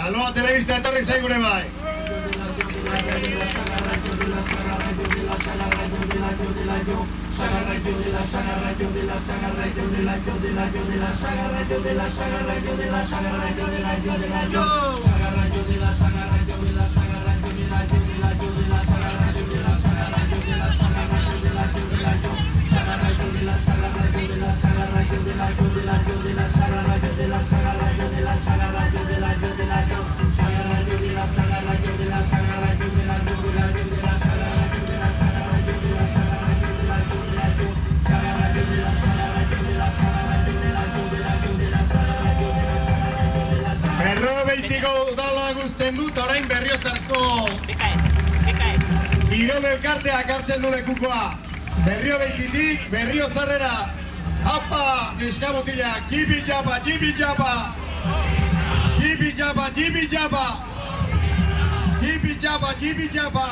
Alboa telebista etorri zaigure bai. Beitiko udala guzten dut, orain Berriozarko Kirol elkarteak hartzen du lekukoa. Berriobeititik, Berriozarrera. Apa, neskabotila, jibi jaba, jibi jaba. Jibi jaba, jibi jaba. Jibi jaba, jibi jaba.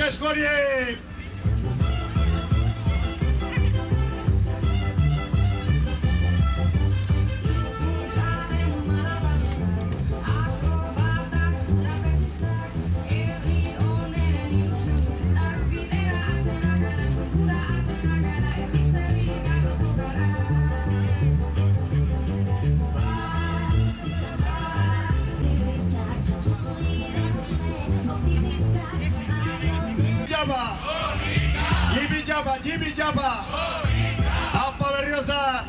Escoriek! Jibi jaba, jibi jaba. Apa Berriozar.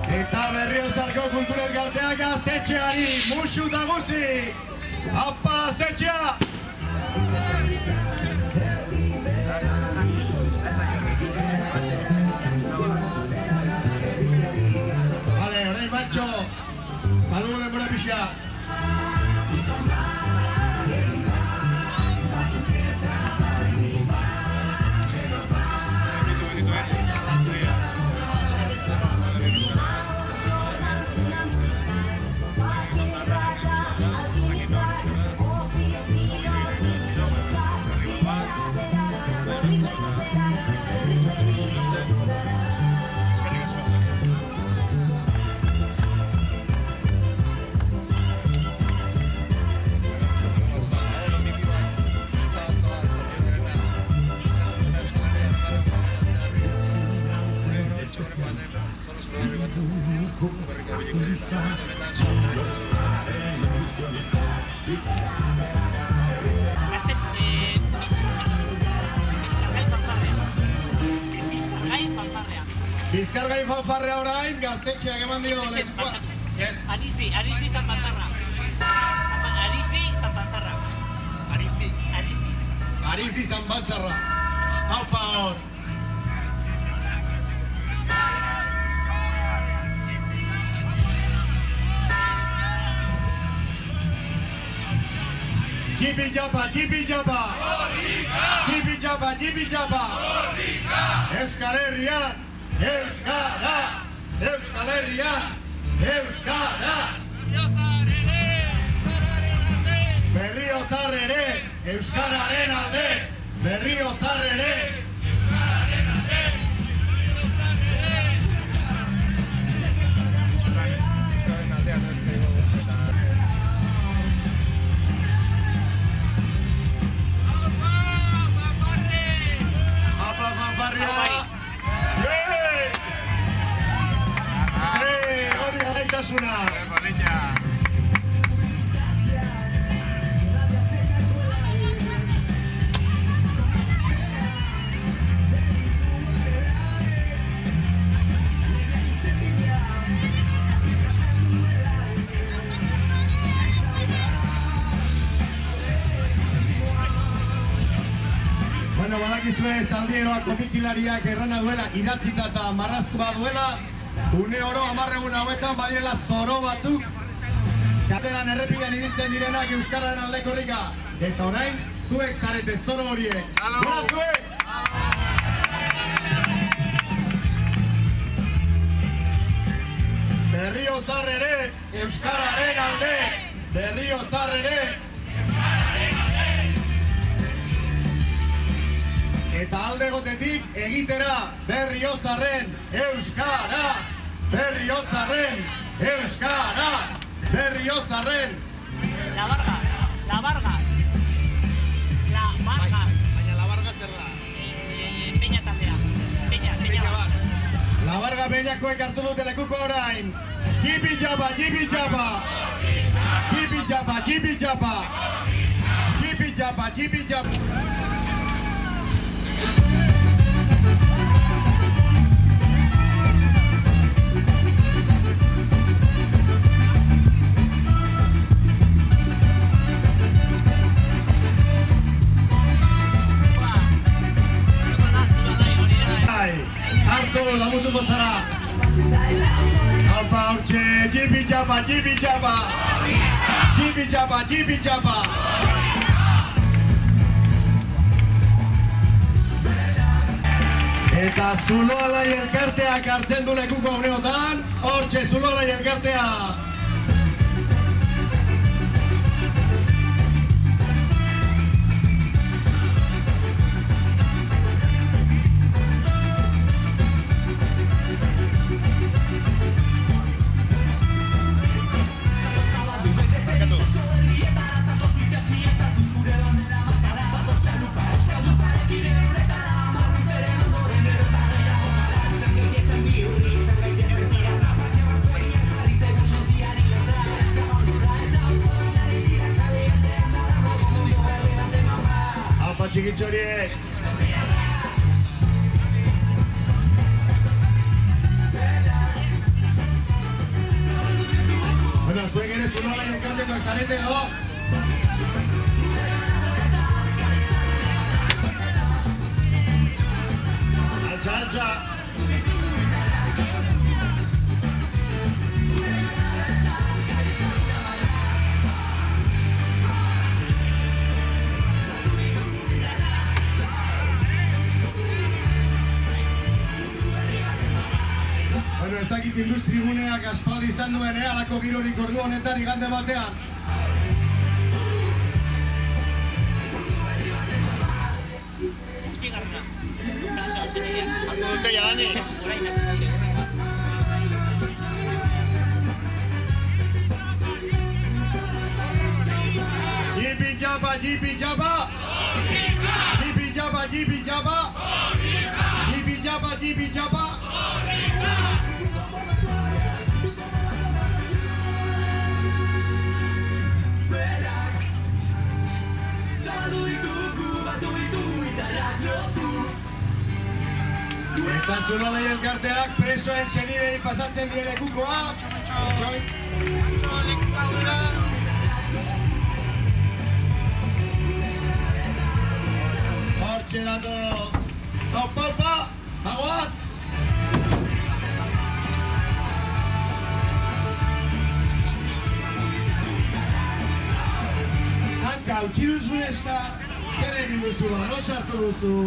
Eta Berriozarko kultura elkarteak Gaztetxeari musu da guzi. Apa Gaztetxea. Batxo, badugu denbora pixka. Bizkargai fanfarrea orain, Gaztetxeak eman dio lekukoa. Aristi Zanpantzarra. Aristi Zanpantzarra. Haupa hor. Jibi jaba, jibi jaba. Jibi jaba, jibi jaba. Euskal Herrian. Euskaraz! Euskal Herrian! Euskaraz! Berriozar ere! Euskararen alde! Berriozar ere! Euskararen alde! Apa fanfarria! Gaitasuna! Bueno, badakizue Zaldieroa komikilariak errana duela, idatzita eta marraztua duela. Une oro 10 egun hauetan badirela zoro batzuk Txateran errepidean ibiltzen direnak Euskararen aldeko herrika. Eta orain, zuek zarete zoro horiek. Gora zuek! Berriozar ere, Euskararen alde! Berriozar ere! Eta alde gotetik egitera Berriozarren Euskaraz! Berriozarren Euskaraz! Berriozarren! La Varga. Baina La Varga zer da? Peña taldea. Peña bat. La Varga Peñakoek hartu dute lekuko orain. Jibi jaba, jibi jaba! Jibi jaba, jibi jaba! Jibi jaba, jibi jaba! Hartu, lagutuko zara! Haupa hortxe, jibi jaba, jibi jaba! Jibi jaba, jibi jaba! Eta Zuloalai elkarteak hartzen du lekuko honeotan, hortxe Zuloalai elkartea! Txikitxoriek! Bueno, zuek ere Zuloalai elkartekoak zarete, no? Altxa, altxa! Ez dakit industriguneak aspaldi izan duen halako girorik ordu honetan igande batean. Zazpigarrena. Hartu dute jadanik. Jibi jaba, jibi jaba! Jibi jaba, jibi jaba! Jibi jaba, jibi jaba! Eta Zuloalai elkarteak presoen senidei pasatzen die lekukoa. Hortxe datoz. Aupa, aupa, aguaz! Hanka, utzi duzu neska, zer egin duzu, no sartu duzu.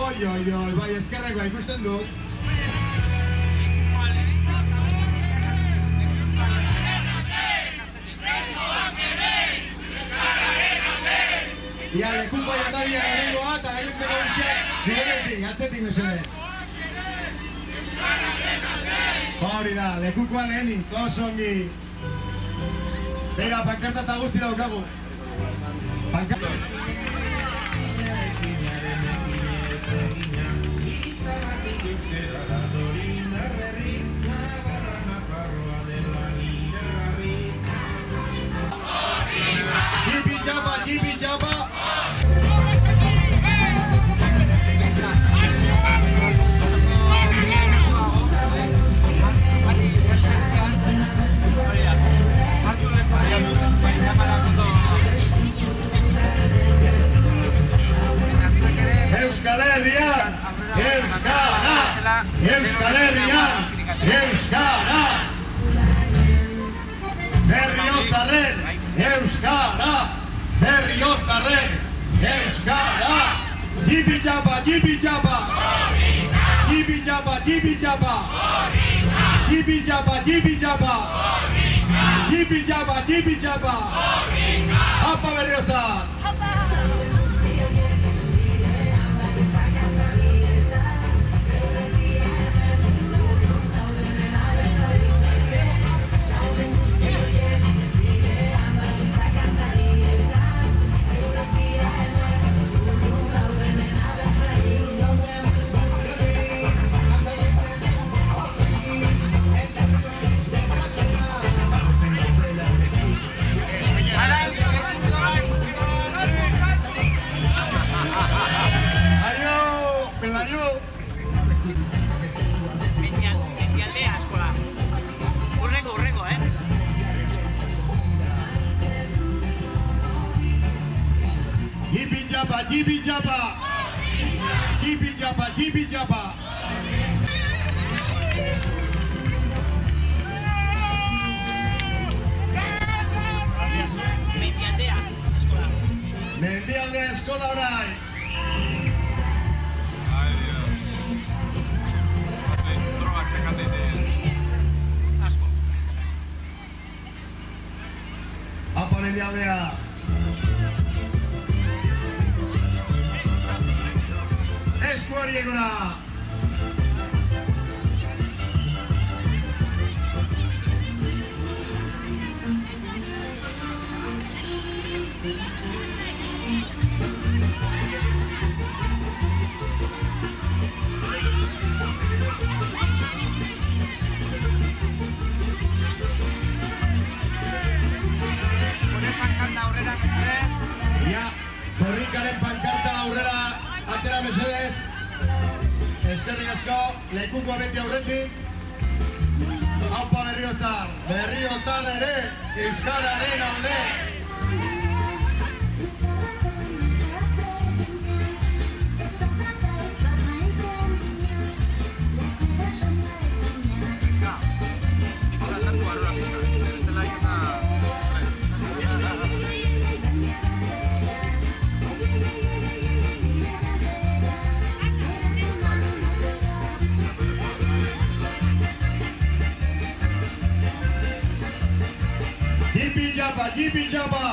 Oi, bai ezkerrekoa ikusten dut. Ia, lekuko jandaria erengoa eta gainontzeko guztiak zirenetik, atzetik mesedez. Hori da, lekukoa lehenik, oso ongi. Beira, pankarta eta guzti daukagu. Pankarta. Jibi jaba, jibi jaba! Euskal Herrian! Euskaraz! Euskal Herrian! Euskaraz! euskaraz, berriozarren, euskaraz, jibi-jaba, jibi-jaba, jibi-jaba, jibi-jaba, jibi-jaba, jibi-jaba, jibi-jaba, jibi-jaba, apa berriozar. Mendialdea eskola. Urrengo, Jibi-jaba, jibi-jaba, jibi-jaba, jibi-jaba. Mendialdea eskola. Mendialdea eskola orain. Ay, Dios. Drogak sekate Asko. Apa Mendialdea. Eskuari egora. Ja, korrikaren pankarta aurrera atera mesedez. Eskerrik asko, lekuko beti aurretik. Aupa Berriozar, Berriozar ere, euskararen alde. Jibi-jaba, jibi-jaba,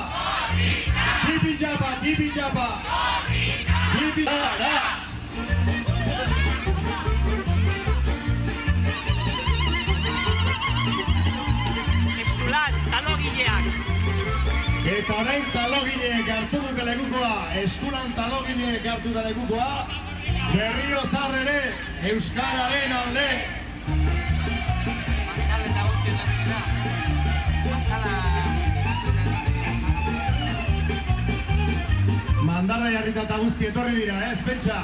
jibi-jaba, jibi-jaba, jibi-jaba. Eskulan, talogileak. Eta orain talogileek hartu dute lekukoa, eskulan talogileek hartu dute lekukoa, Berriozar ere, euskararen alde. Mandarra jarrita eta guzti etorri dira, ez, pentsa?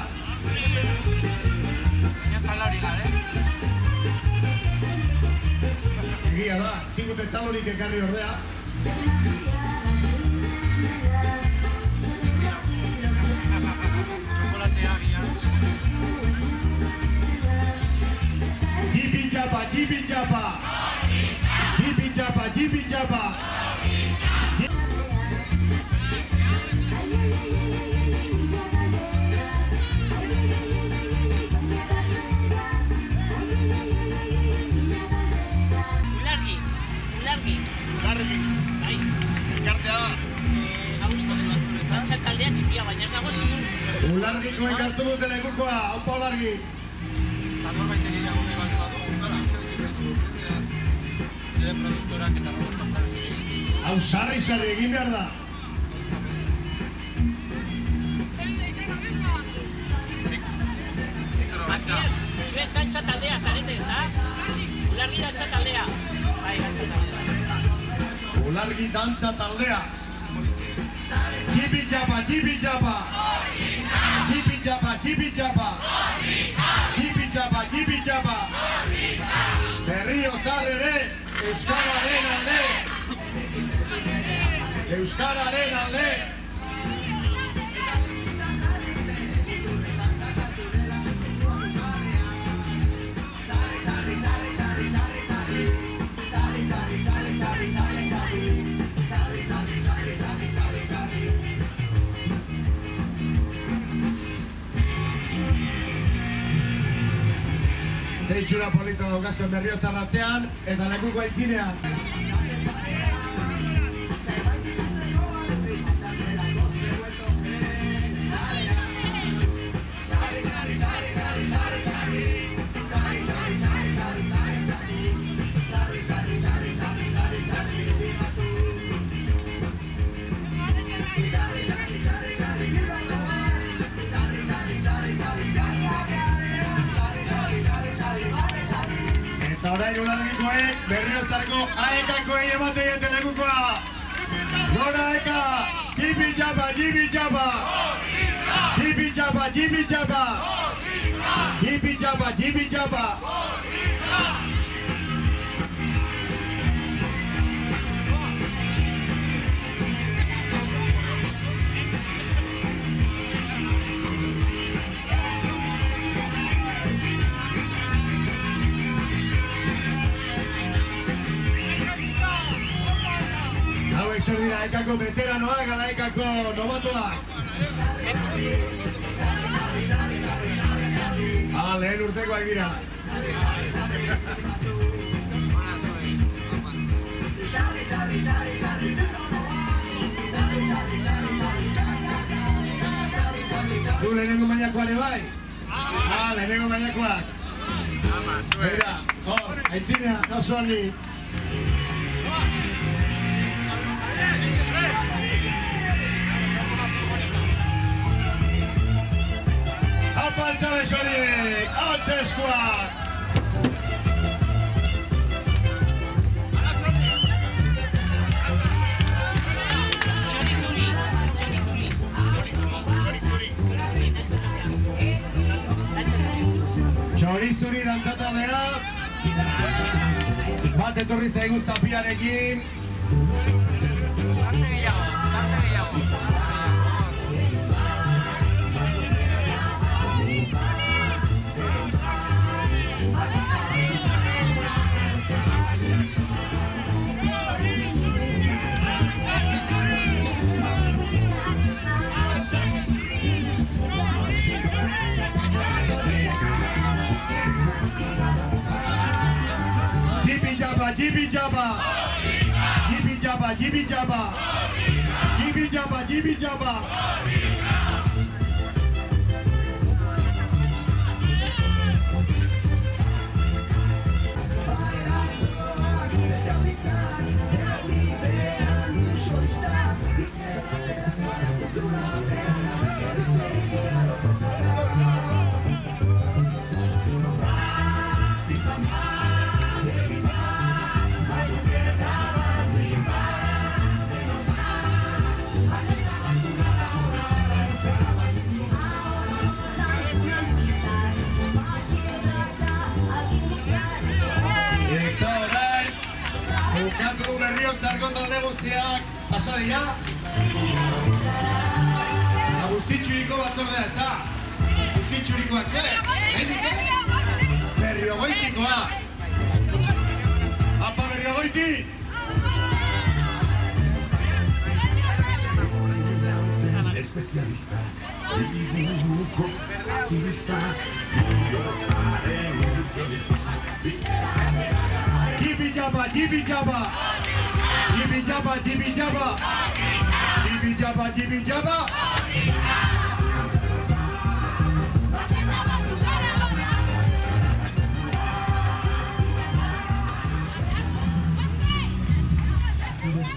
Egia da, ez digute talorik ekarri ordea. Jibi-jaba, jibi-jaba, jibi-jaba, jibi-jaba. Ulargi, Bai. elkartea da. Augusto. Dantzak taldea txikia, baina ez dago zinun. Ulargikoek hartu dute lekukoa, aupa Ulargi. Hau sarri egin behar da. Asier, zuek dantza taldea zarete, ez da? Ulargi dantza taldea. Bai, dantza taldea. Ulargi dantza taldea. Jibi-jaba, jibi-jaba. Jibi-jaba, jibi-jaba. Jibi-jaba, jibi-jaba. Berriozar ere, euskararen alde. Euskararen alde. itxura polita daukazuen Berriozarratzean eta lekuko aitzinean. Eta orain udalegikoek Berriozarko aekakoei ematen diete lekukoa. Gora aeka! Jibi jaba, jibi jaba! Jibi jaba, jibi jaba! Jibi jaba, jibi jaba! Zer dira aekako veteranoak ala aekako nobatoak? Lehen urtekoak dira. Zu lehenengo mainakoa ere bai? Lehenengo mainakoak. Beira, hor, aitzinea, oso honi. Altxabez horiek, altzeskuak! Txorizuri dantzataldea. Bat etorri zaigu zapiarekin. Parte gehiago. Jibi jaba, jibi jaba, jibi jaba, jibi jaba, jibi jaba. Berriozarko talde guztiak pasa dira. Guztitxuriko batzordea, ez da? Guztitxurikoak zer? Berriogoitikoa. Apa Berriogoiti! Especialista, inguruko aktivista, Jibi jaba, jibi jaba, jibi jaba, jibi jaba, jibi jaba, jibi jaba.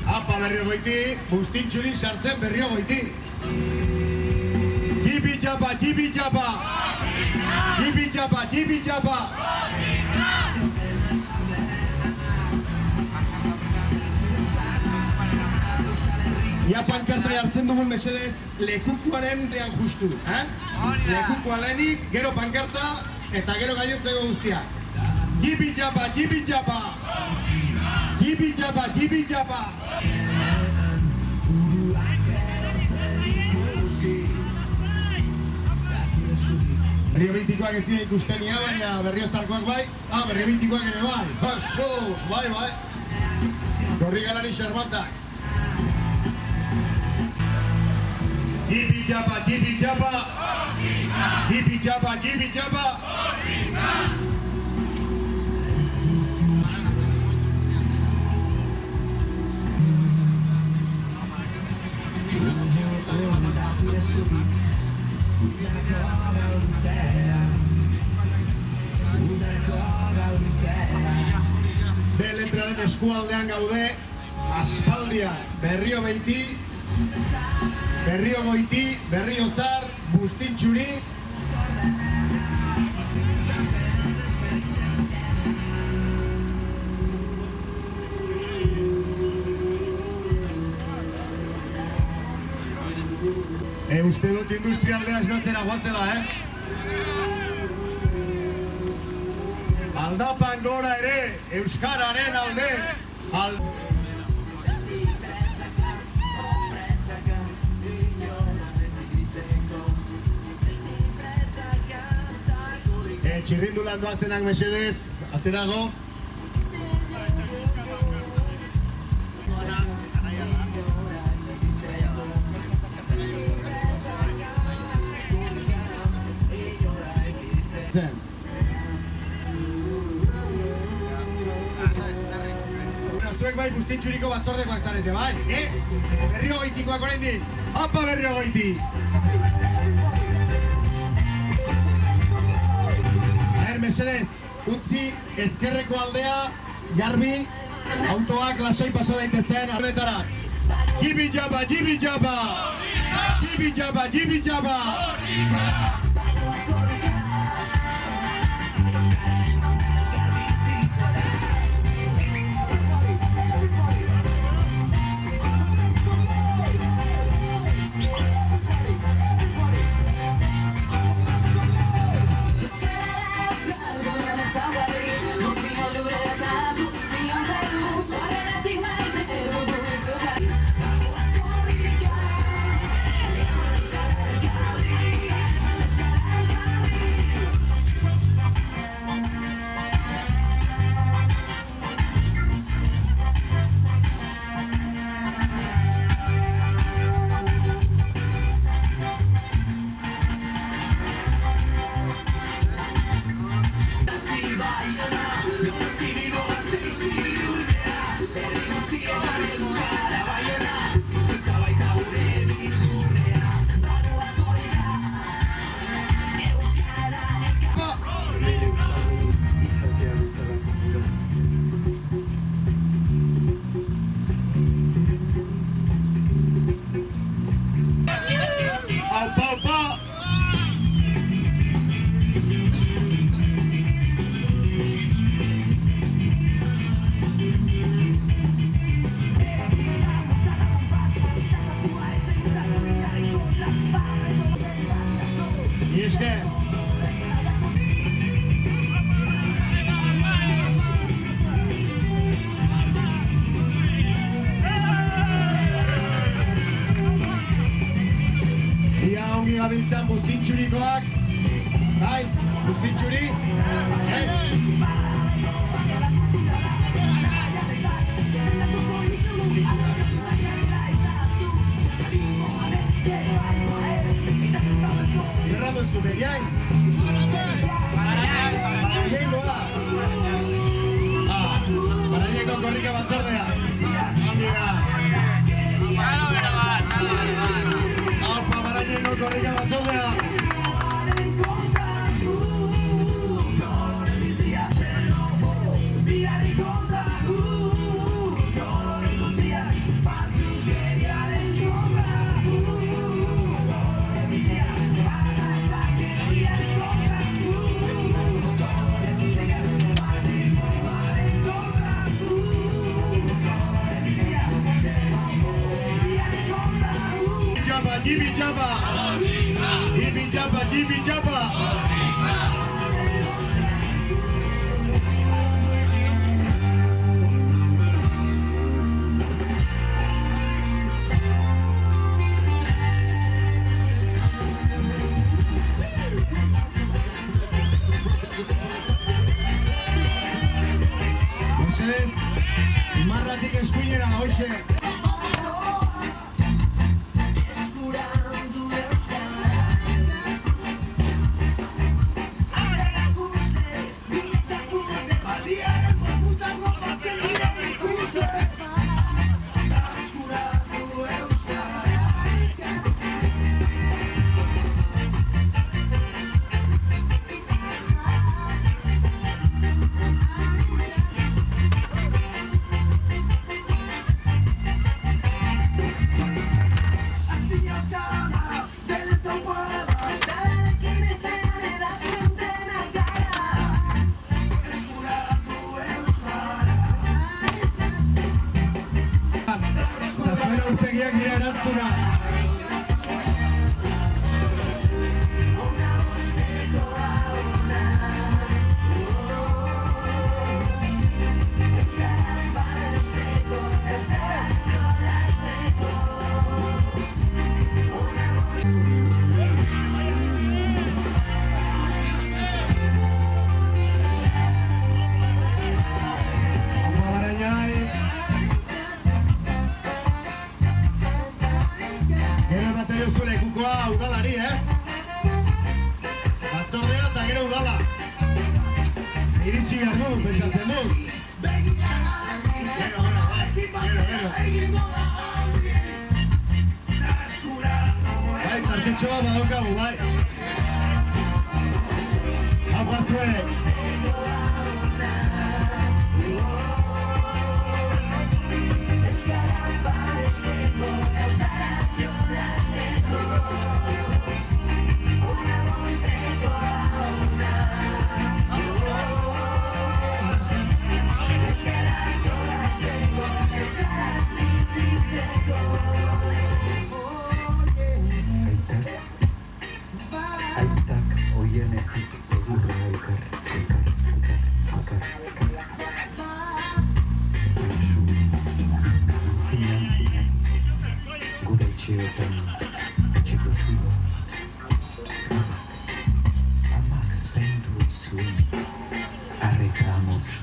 Apa Berriogoiti, bustintxurin sartzen Berriogoiti. Jibi jaba, jibi jaba, jibi jaba, jibi jaba. Ia pankarta jartzen dugun mesedez lekukoaren dean justu, Lekukoa lehenik, gero pankarta eta gero gainotzeko guztia. Jibi jaba, jibi jaba, jibi jaba, jibi jaba. Berriobitikoak ez dira ikusten ia, baina Berriozarkoak bai. Berriobitikoak ere bai. Sos, bai. Gorri galari xerbatak. Jibi jaba, jibi jaba. Jibi jaba, jibi jaba. B letraren eskualdean gaude, aspaldia, Berrio Beiti, Berrio Goiti, Berrio Zar, Bustintxuri. Uste dut industrialdea esnatzera guazela, Aldapan gora ere, Euskararen alde. Txirrindulan doazenak mesedez, atzerago. Zuek bai Bustintxuriko batzordekoak zarete, bai? Ez! Berrio Goitikoak oraindik! Apa Berrio Goiti! Mesedez, utzi ezkerreko aldea, garbi, autoak lasai paso daitezen horretarat. Jibi jaba, jibi jaba! Jibi jaba, jibi jaba! Gabiltzan Bustintxurikoak, bai, Bustintxuri, ez? Zerra duzu, begiai? Baraiengoa? Baraiengo korrika batzordea. Amiga. Baraiengo korrika batzordea. Jibi jaba, jibi jaba, jibi jaba. Mesedez, marratik eskuinera, hoxe. horiek dira erantzuna. Udalari, ez? Batzordea eta gero udala. Iritsi behar du, pentsatzen du. Gero. Bai, tartetxoa badaukagu, bai. Hau pasue. Aitak oienetik egurra elkar. Zinan, gure etxeotan etxeko zulo. Amak zaindu zuen, arreta amots.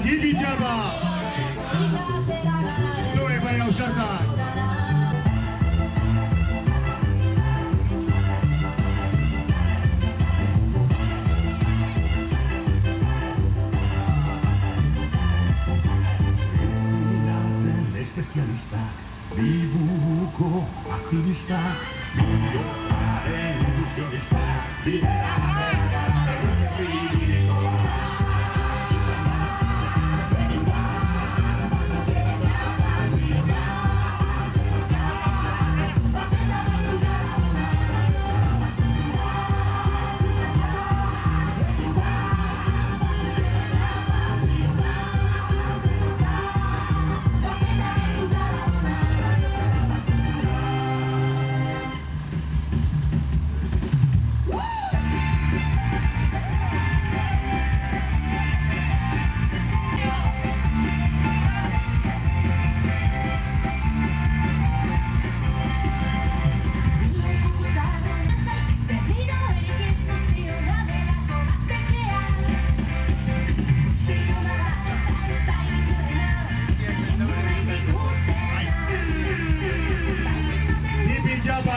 Jibi Jaba. Zue bai ausartak. Espezialistak, dibuko aktivistak, mundotzaren ilusionistak, bidera errezerribiriko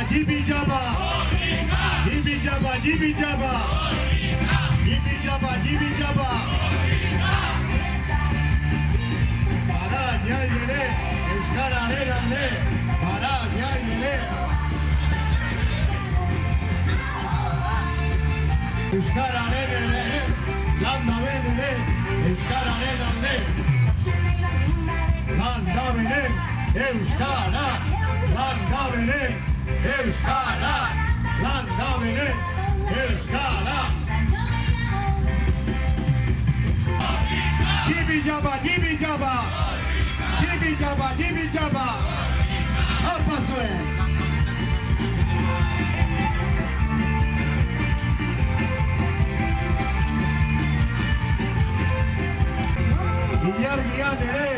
Jibi Jaba, Jibi Jaba, Jibi Jaba, Jibi Jaba, Jibi Jaba. Para jailere, euskararen alde, para jailere. Euskararen ere, landa benere, euskararen alde. Landa benen, euskara, bere, euskaraz, lan da bere, euskaraz. Gibi jaba, gibi jaba, gibi jaba, gibi jaba. Hapa zuen. Ilargian ere,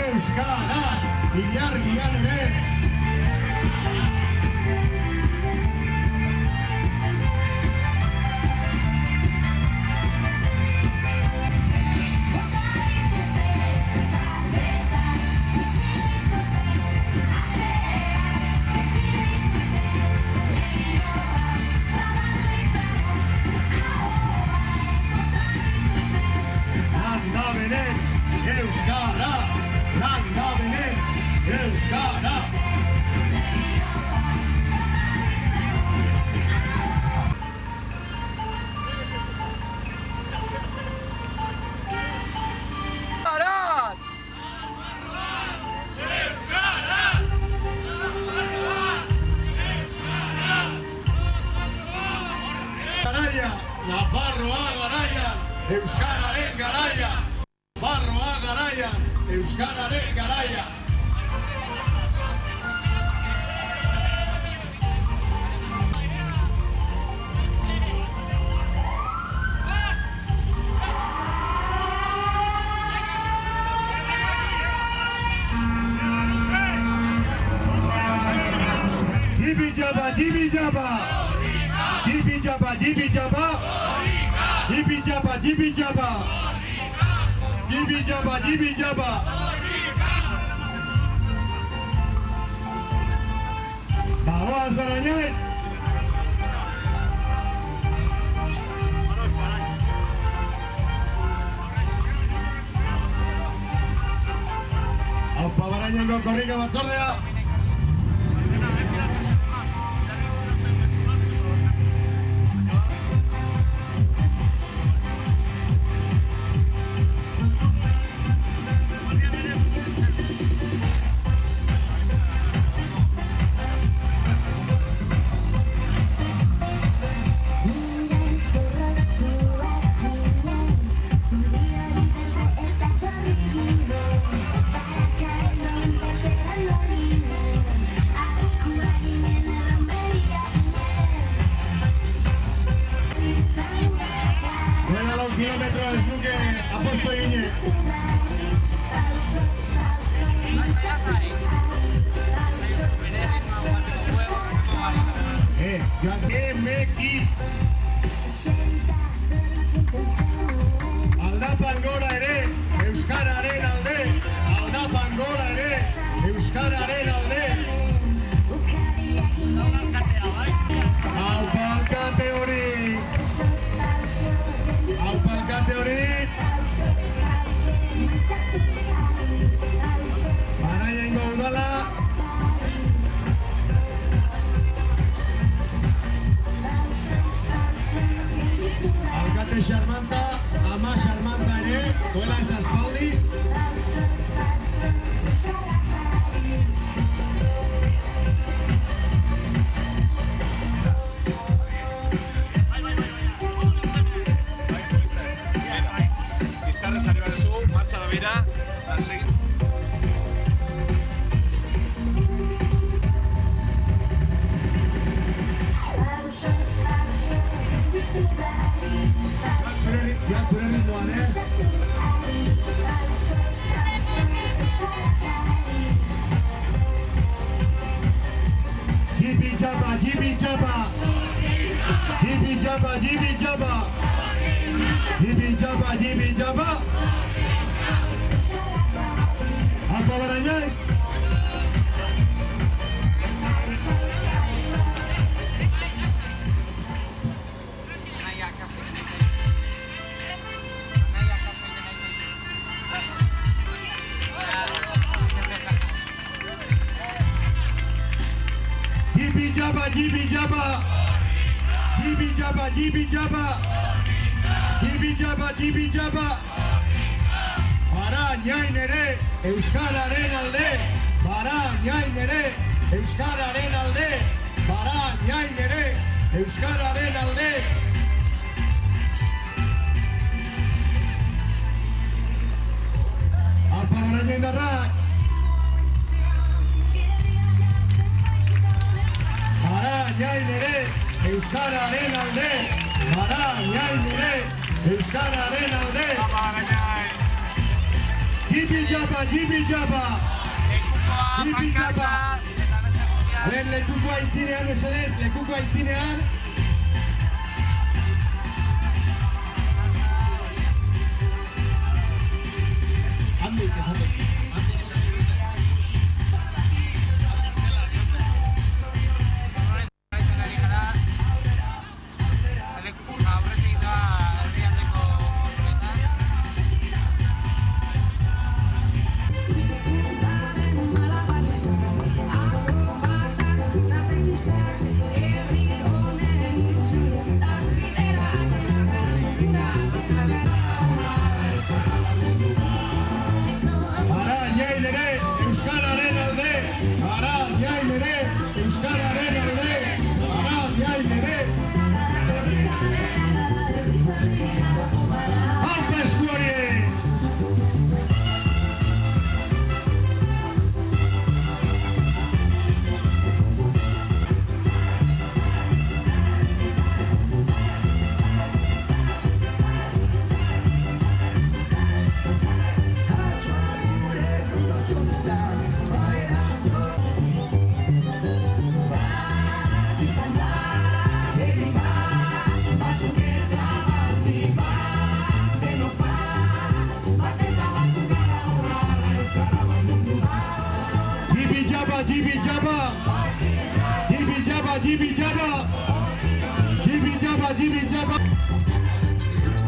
euskaraz, ilargian ere. Euskara, landa bene, euskara. ¡Euskaraz! Garaia, Nafarroa garaia, euskararen garaia. Nafarroa garaia, euskararen garaia. Gibi jaba, gibi jaba. Gibi jaba, gibi jaba. Gibi jaba, gibi jaba. Gibi jaba, gibi jaba. Bawa Zarañay. Aupa Barañango korrika batzordea. Kilometro ez nuke aposto egine. Meki. Aldapan gora ere, euskararen alde. Aldapan gora ere, euskararen alde. Aupa alkate hori. Aupa alkate hori. Baraiaingo udala. Alkate xarmanta, ama xarmanta ere, duela ez da espaldi. Bizkarrez jarri behar duzu, martxa da bera, segit. Ja, zure ritmoan, Jibi jaba, jibi jaba. Jibi jaba, jibi jaba. Jibi jaba, jibi jaba. Aupa Barañay. Jibi jaba, jibi jaba. Jibi jaba, jibi jaba. Jibi jaba, jibi jaba. Barañain ere, euskararen alde. Barañain ere, euskararen alde, Barañain ere, euskararen alde. Alpa Barañain darrak. Barañain ere, euskararen alde, Barañain ere, euskararen alde. Jibi jaba, jibi jaba. Jibi jaba. Lekuko aitzinean, mesedez, lekuko aitzinean. Handik, esatek.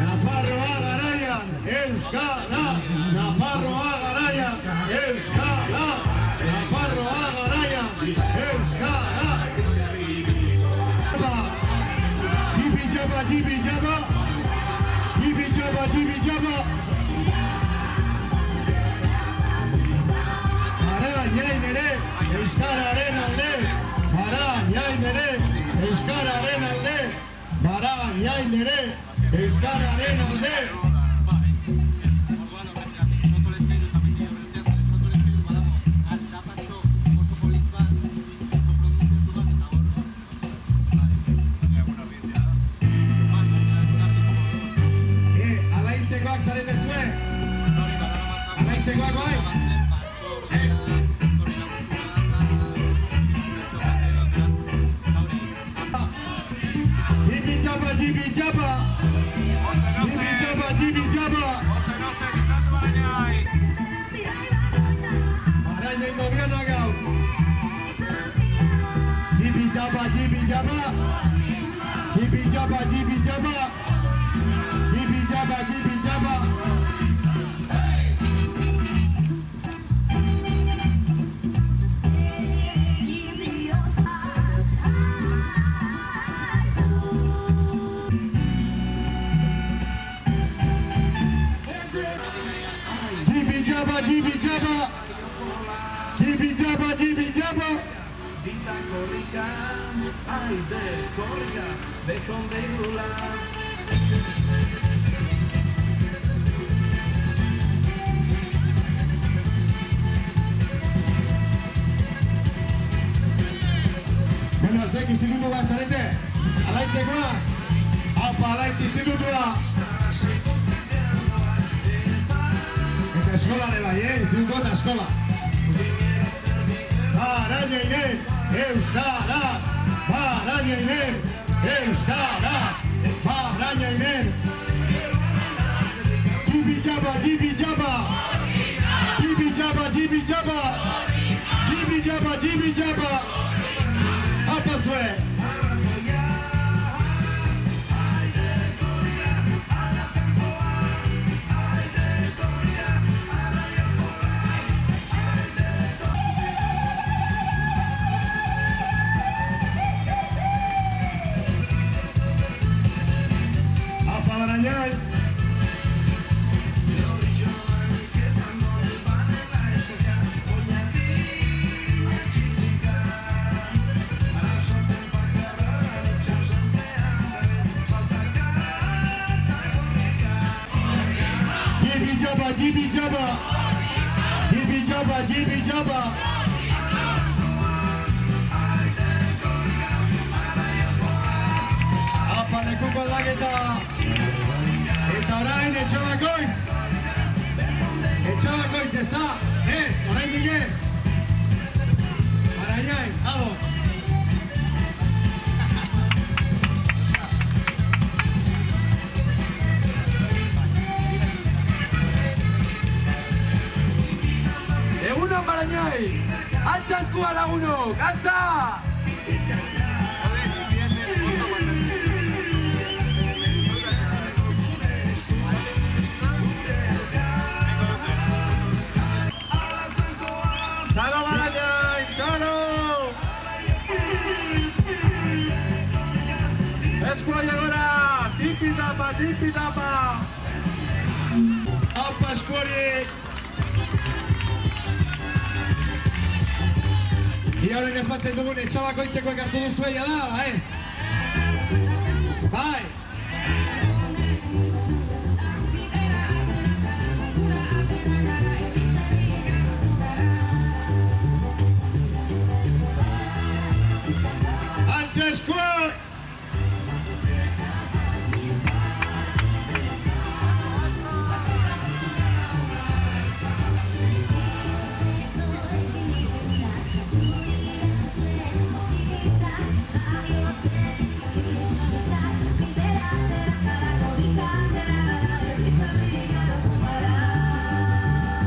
Nafarroa garaian, euskara! Nafarroa garaian, euskara! Nafarroa garaian, euskara! Jibi jaba, jibi jaba! Jibi jaba, jibi jaba! Barañain ere, euskararen alde! Barañain ere, euskararen alde! Barañain ere, euskararen alde! Alaitzekoak zarete zuen? Alaitzekoak bai? Ez! Jibi jaba, jibi jaba! Jibi jaba, jibi jaba! Barañain gobierna gaur! Jibi jaba, jibi jaba! Jibi jaba, jibi jaba! Jibi jaba, jibi jaba! Jibi jaba, jibi jaba! Jibi jaba, jibi jaba! Dita korrika, aide korrika, bekondeirula. Bueno, zuek institutu bat zarete? Alaitzekoa? Aupa, alaitz institutua! Eta eskolare bai, institutu eta eskola! Barañainen, euskaraz! Barañainen, euskaraz! Barañainen! Jibi jaba, jibi jaba! Jibi jaba, jibi jaba! Jibi jaba, jibi jaba! Aupa zuek! Barañain. Jibi Jaba. Apa lekuko aldaketa. Eta orain Etxabakoitz. Etxabakoitz ez da? Ez, oraindik ez. Araiain, ados. Egunon Barañai! Altza eskua lagunok! Altza! Txalo Barañai! Txalo! Eskua llegora! Tipi tapa! Tipi tapa! Apa eskuari! Ioren esmatzen dugun Etxabakoitzeko ekartu duzueia da, ez? Bai! Altza eskuak!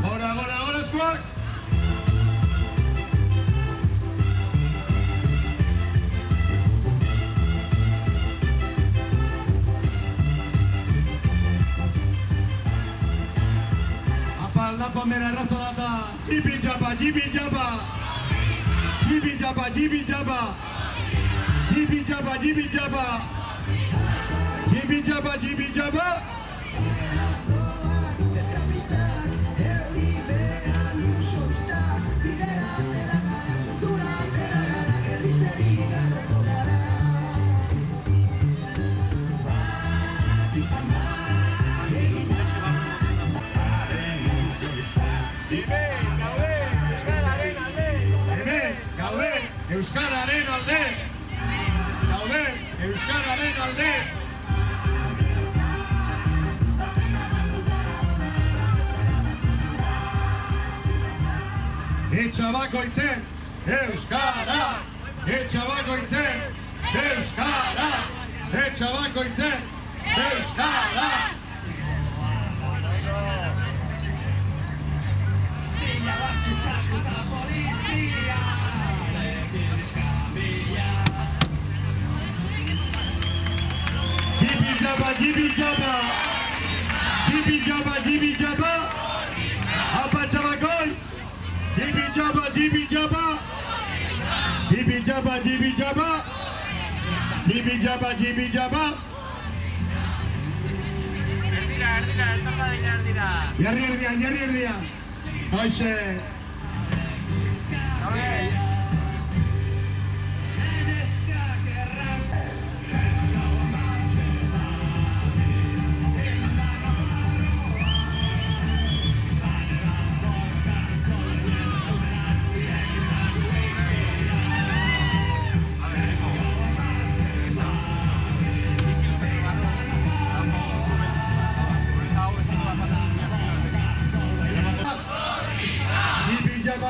Gora eskuak! Aldapa mera erraza data. Jibi Jaba, Jibi Jaba. Jibi Jaba, Jibi Jaba. Jibi Jaba, Jibi Jaba. Jibi Jaba, Jibi Jaba. Euskararen alde! Gaude! Euskararen alde! Etxabakoitzen! Euskaraz! Etxabakoitzen! Euskaraz! Etxabakoitzen! Euskaraz! Jibi Jaba, Jibi Jaba. Jibi Jaba, Jibi Jaba. Apa Etxabakoitz. Jibi Jaba, Jibi Jaba. Jibi Jaba, Jibi Jaba. Jibi Jaba, Jibi Jaba. Jarri erdian. Hoxe.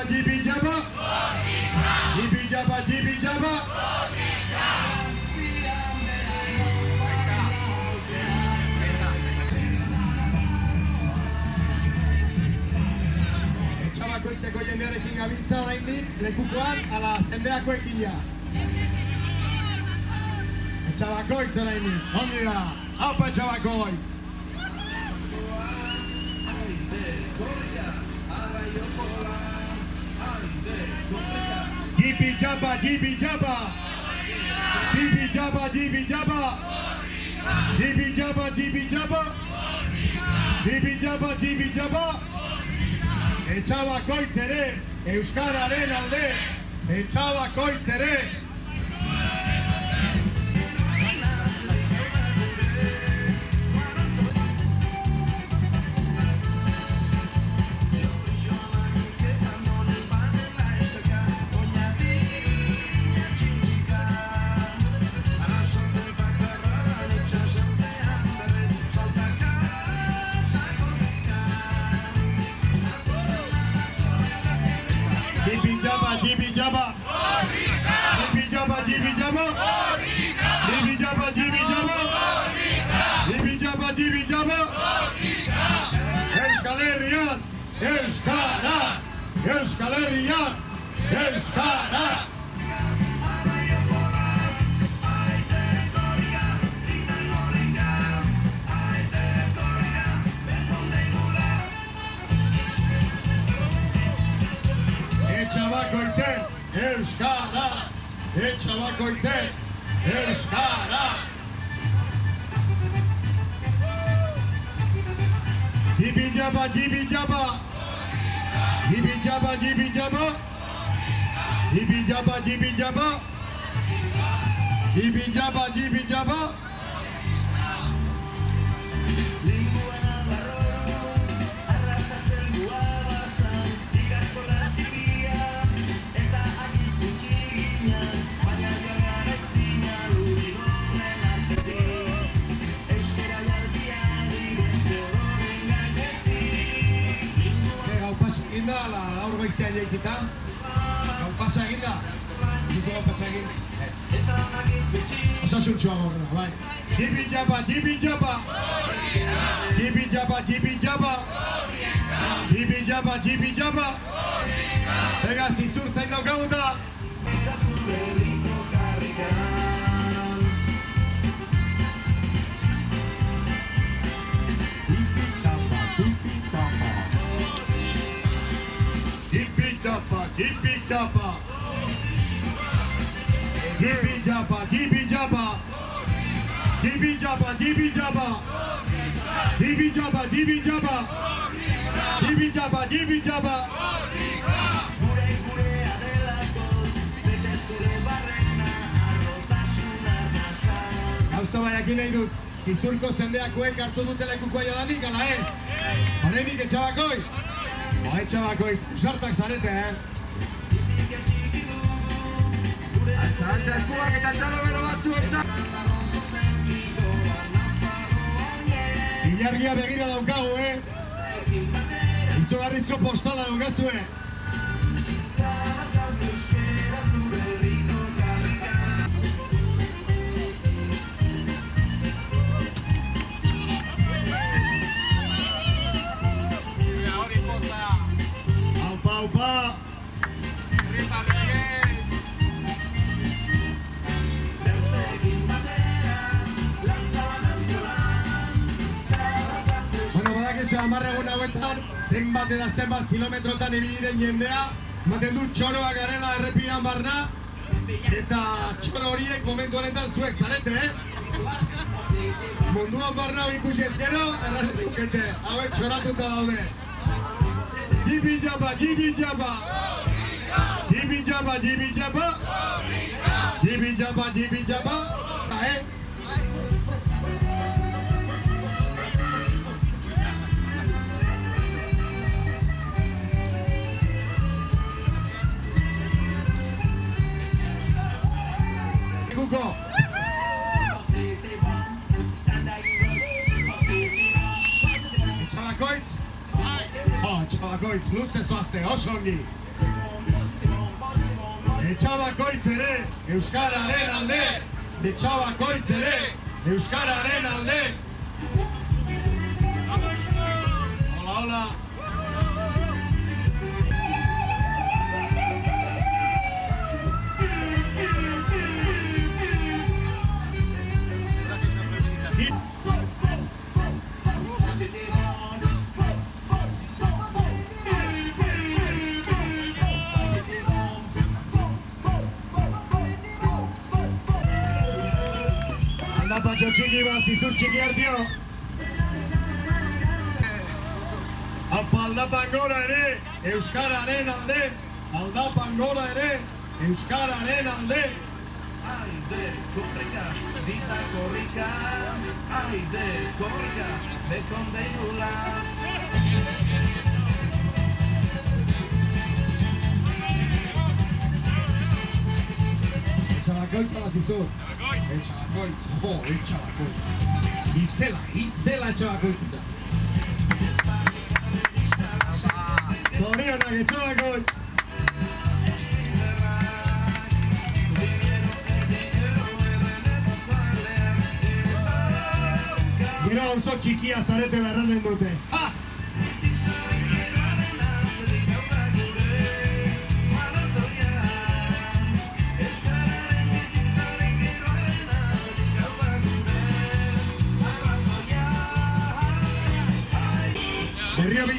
Jibi Jaba. Jibi Jaba, Jibi Jaba. Etxabakoitzeko jendearekin gabiltza oraindik lekukoan ala zendeakoekin ja. Etxabakoitz oraindik, ongi da. Aupa Etxabakoitz. Jibi Jaba, Jibi Jaba. Jibi Jaba, Jibi Jaba. Jibi Jaba, Jibi Jaba. Jibi Jaba, Jibi Jaba. Etxabakoitz ere, Euskararen alde. Etxabakoitz ere. Herrian, euskaraz! Euskal Herrian, euskaraz! Etxabakoitzen, euskaraz! Etxabakoitzen, euskaraz! Jibi jaba, jibi jaba! Jibi jaba, jibi jaba! Jibi jaba, jibi jaba! Jibi jaba, jibi jaba! Eginda, gaur goizean jaikita. Gau pasa eginda? Duzu gau pasa egin? Osasuntxoa gorra, bai. Jibi jaba, jibi jaba! Jibi jaba, jibi jaba! Jibi jaba, jibi jaba! Ega, zizur zain daukaguta! Jibi jaba! Jibi jaba, jibi jaba! Jibi jaba, jibi jaba! Jibi jaba, jibi jaba! Jibi jaba, jibi jaba! Gauza baiakin nahi dut, zizurko zendeakoek hartu dute lekukoa jadanik, ala ez? Horreinik etxabakoitz? Etxabakoitz, usartak zarete, Altza eskuak eta txalo bero batzu hortzak! Ilargia begira daukagu, Izugarrizko postala daukazue. Aupa, aupa! Amarregun hauetan, zenbat eta zenbat kilometrotan ibili den jendea, ematen du txoroak garela errepidean barna, eta txoro horiek momentu honetan zuek zarete, Munduan barna hori ikusi ezkero, erraten dukete, hauek txoratuta daude. Jibi jaba, jibi jaba! Jibi jaba, jibi jaba! Jibi jaba, jibi jaba! Guko! Etxabakoitz? Etxabakoitz, luze zoazte, oso ongi! Etxabakoitz ere, euskararen alde! Etxabakoitz ere, euskararen alde! Hola, hola! Patxo txiki bat, zizur txiki hartio. Aldapan gora ere, euskararen alde. Aldapan gora ere, euskararen alde. Aide, korrika, dita korrika. Aide, korrika, bekondeigula. Etxabakoitz ala zizur. Etxabakoitz, jo, etxabakoitz. Itzela etxabakoitzita. Zorionak etxabakoitz. Gero auzo txikia zarete erranen dute. Ha!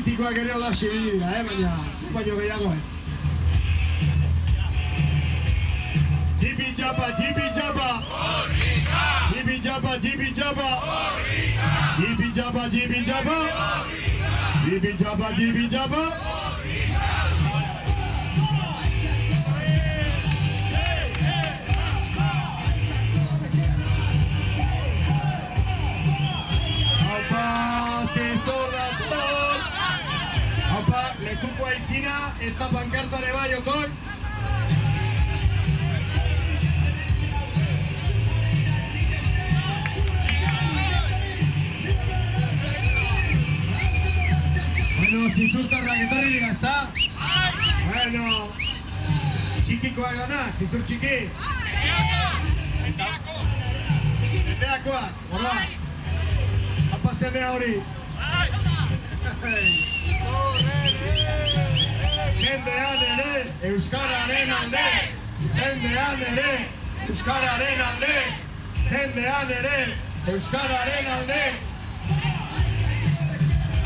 mitikoak ere hola zibili dira, baina zu baino gehiago ez. Jibi jaba, jibi jaba. Jibi jaba, jibi jaba. Jibi jaba, jibi jaba. Jibi jaba, jibi jaba. Lekuko aitzina eta pankartare bai otoi. Bueno, zizurtarrak etorri dira, ezta? Bueno, txikikoa edonak, zizur txiki. Zendeakoa, hola. Apa zendea hori. Zendean ere, euskararen alde. Zendean ere, euskararen alde. Zendean ere, euskararen alde.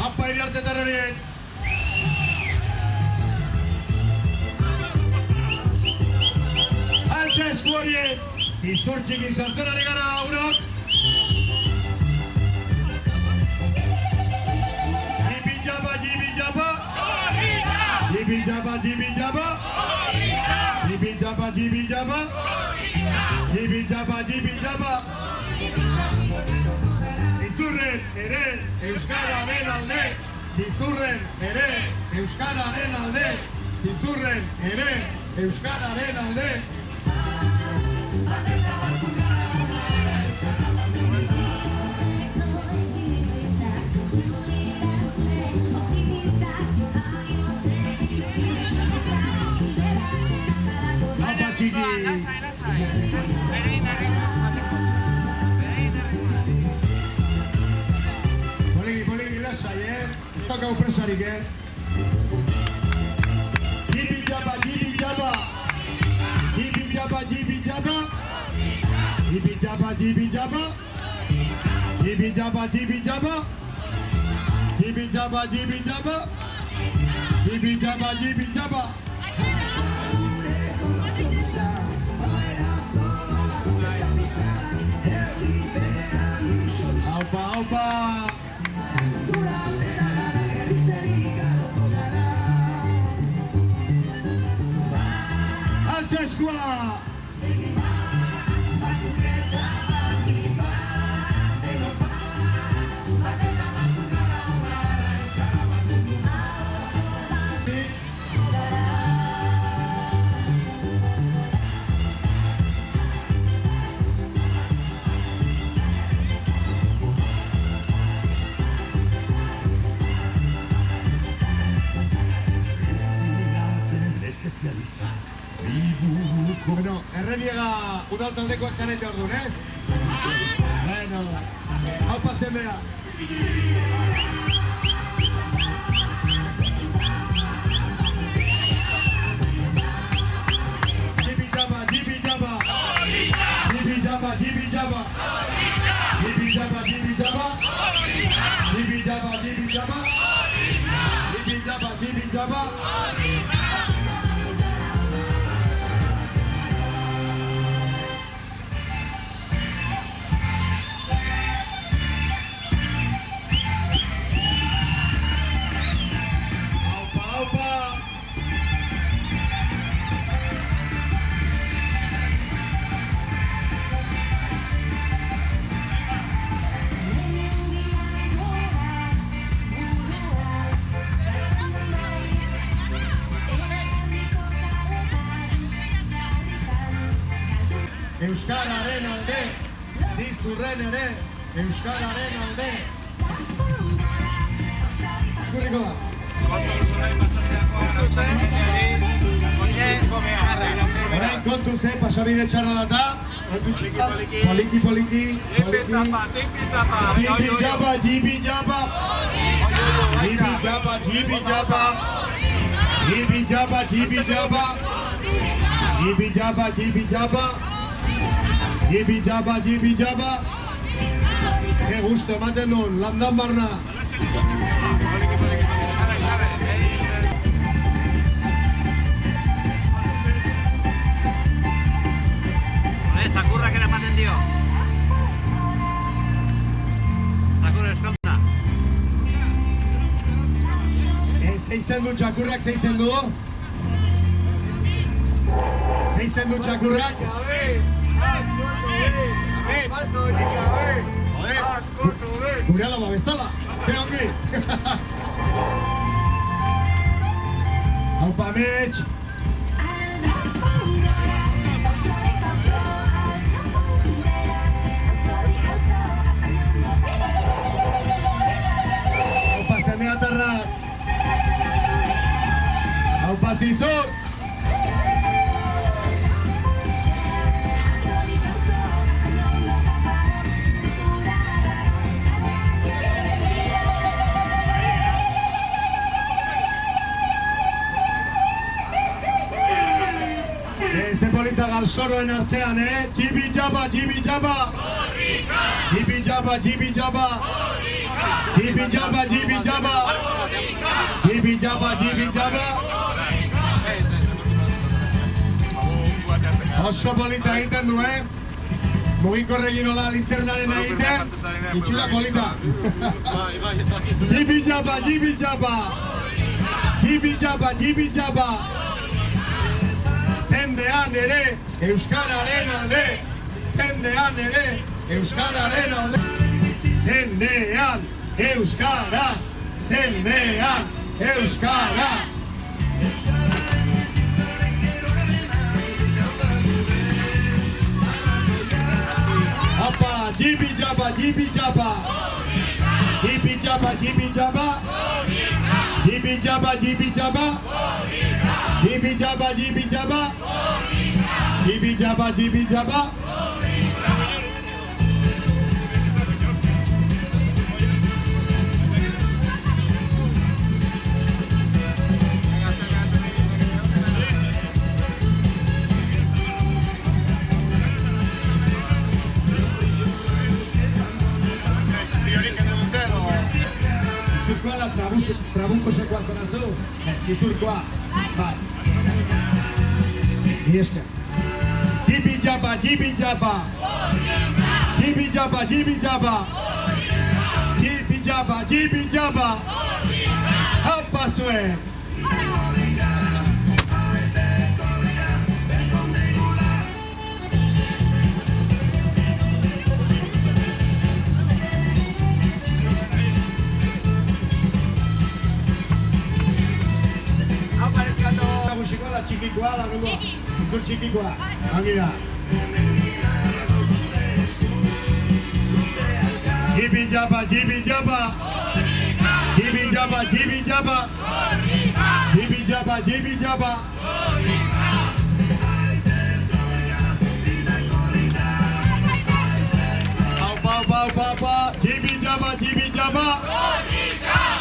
Apa iriartetar horiek. Altxe esku horiek. Zizur txikin sartzen ari gara, unok. Jibi jaba, jibi jaba, jibi jaba, jibi jaba, jibi jaba, jibi jaba, jibi jaba. Zizurren ere euskararen alde, zizurren ere euskararen alde, zizurren ere euskararen alde. Poliki, lasai, ez dakau presarik, Jibi jaba, jibi jaba. Jibi jaba, jibi jaba. Jibi jaba, jibi jaba. Jibi jaba, jibi jaba. Jibi jaba, jibi jaba. Jibi jaba, jibi jaba. Aupa, aupa. Altxe eskua. Bueno, erreniega udal taldekoak zarete orduan, ez? Bueno, hau pasen beha. Jibi jaba, jibi jaba. Jibi jaba, jibi jaba. Jibi jaba, jibi jaba. Jibi jaba, jibi jaba. Jibi jaba, jibi jaba. Euskararen alde, zizurren ere, euskararen alde. Kurriko da. Orain kontu ze, pasabide txarra data. Poliki, poliki. Jibi jaba, jibi jaba. Jibi jaba, jibi jaba. Jibi jaba, jibi jaba. Jibi jaba, jibi jaba. Jibi jaba, jibi jaba. Ze gusto ematen duen, landan barna. zakurrak ere ematen dio. Zakur euskalduna. Zeizen du txakurrak, zeizen du? Zeizen du txakurrak? Gure alaba bezala, ze ongi! Haupa Mitch! Haupa Zemeatarrak! Haupa Zizur! Ze polita galzoroen artean, Jibi jaba, jibi jaba! Jibi jaba, jibi jaba! Jibi jaba, jibi jaba! Jibi jaba, jibi jaba! Oso polita egiten du, Mugikorregin hola linternaren egiten, itxura polita. Jibi jaba, jibi jaba! Jibi jaba, jibi jaba! Zendean ere, euskararen alde! Zendean ere, euskararen alde! Zendean, euskaraz! Zendean, euskaraz! Apa, jibi jaba, jibi jaba! Jibi jaba, jibi jaba! Jibi jaba, jibi jaba! Jibi jaba, jibi jaba! Jibi jaba, jibi jaba! Zizurkoa la trabunko sekoa zara zu? Zizurkoa, bai. Ieska. Jibi jaba, jibi jaba! Jibi jaba, jibi jaba! Jibi jaba, jibi jaba! Haupa zuen! Musikoa da txikikoa da nungoa? Zizur txikikoa, hangi da. Jibi jaba, jibi jaba! Jibi jaba, jibi jaba! Jibi jaba, jibi jaba! Aupa, aupa, aupa, aupa! Jibi jaba, jibi jaba!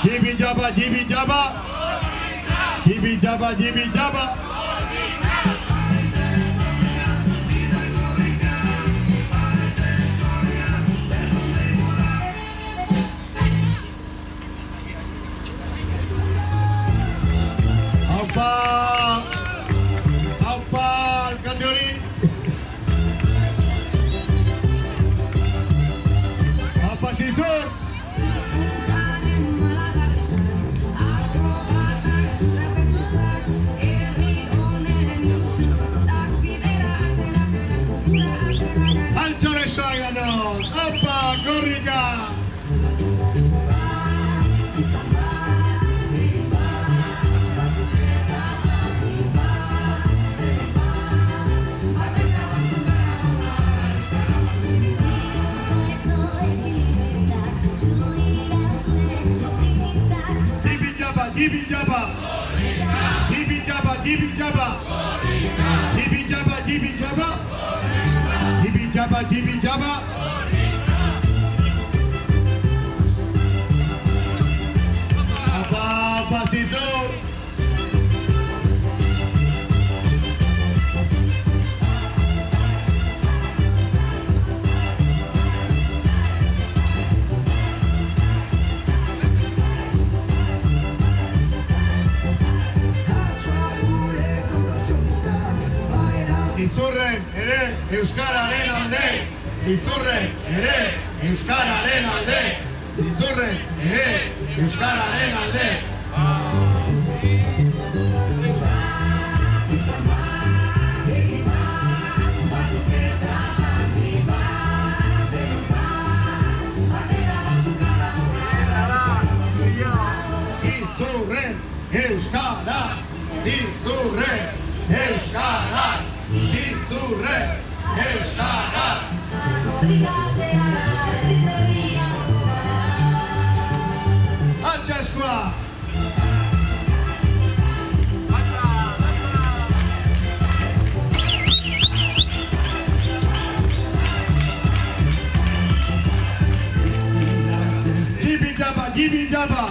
Jibi jaba, jibi jaba! Jibi jaba, jibi jaba! Aupa! Aupa, alkate hori! Aupa, Zizur! Altxore Saiganon! Aupa, korrika! Jibi jaba, jibi jaba! Jibi jaba, jibi jaba! Jibi jaba, jibi jaba! Jibi jaba, jibi jaba! Apa, apa Zizur! Zizurren ere euskara euskararen alde, zizurren ere, euskararen alde, zizurren ere, euskararen alde. Zizurren euskaraz, zizurren euskaraz, zizurren euskaraz. Altxa eskua! Jibi jaba, jibi jaba!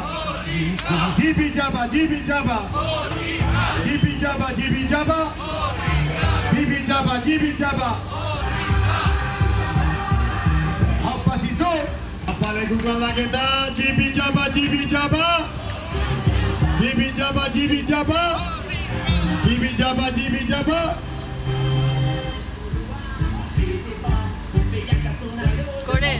Jibi jaba, jibi jaba! Jibi jaba, jibi jaba! Jibi jaba, jibi jaba! Apa zizur! Apa lekuk aldaketa, jibi jaba, jibi jaba! Jibi jaba, jibi jaba! Jibi jaba, jibi jaba! Kore.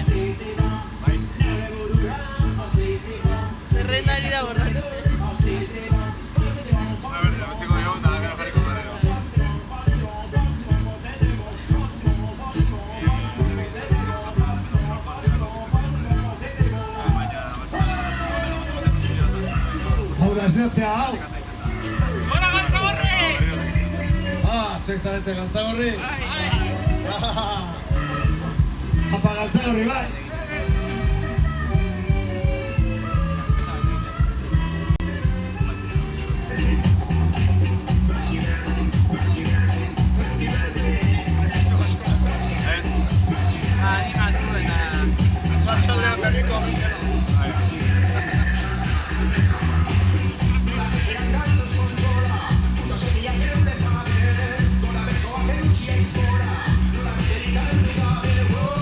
Zerrendari da borratzen. Hau da esneatzea, hau! Gora Gantzagorri! Zuek zarete Gantzagorri? Apa Gantzagorri, bai! Zartxaldean berriko amintzela.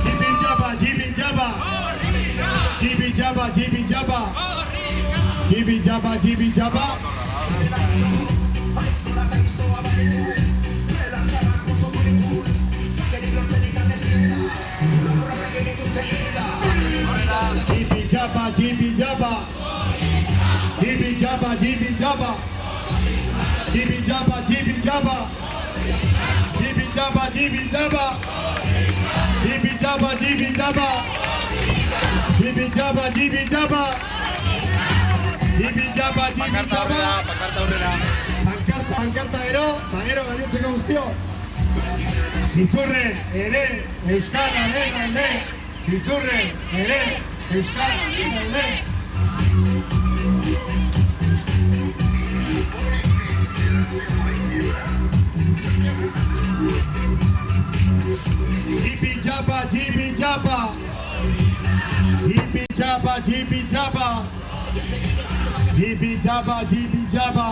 Jibi jaba, jibi jaba! Jibi jaba, jibi jaba! Jibi jaba, jibi jaba! Jibi jaba, jibi jaba! Jibi jaba, jibi jaba! Jibi jaba, jibi jaba! Jibi jaba, jibi jaba! Jibi jaba, jibi jaba! Jibi jaba, jibi jaba! Jibi jaba, jibi jaba! Pankarta ero, eta gero gainotzeko guztio. Zizurren ere euskararen alde, zizurren ere euskararen alde. Jibi jaba, jibi jaba! Jibi jaba, jibi jaba! Jibi jaba, jibi jaba!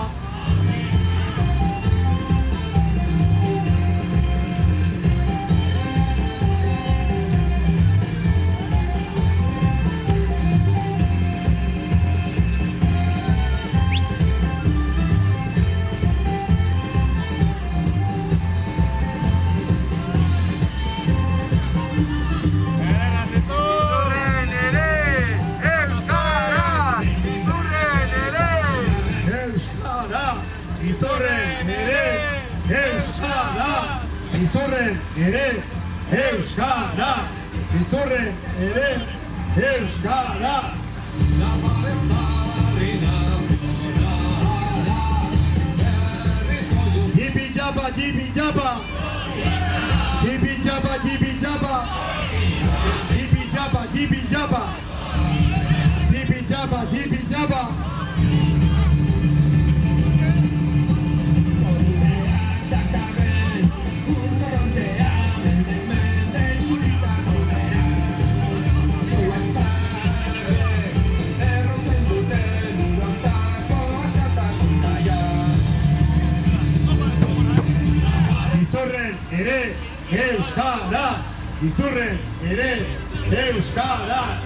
Zizurren ere euskaraz, zizurren ere euskaraz, zizurren ere euskaraz. Jibi jaba, jibi jaba! Jibi jaba, jibi jaba! Jibi jaba, jibi jaba! Jibi jaba, jibi jaba! Zizurren ere euskaraz, zizurren ere euskaraz.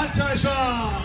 Altxa esoa!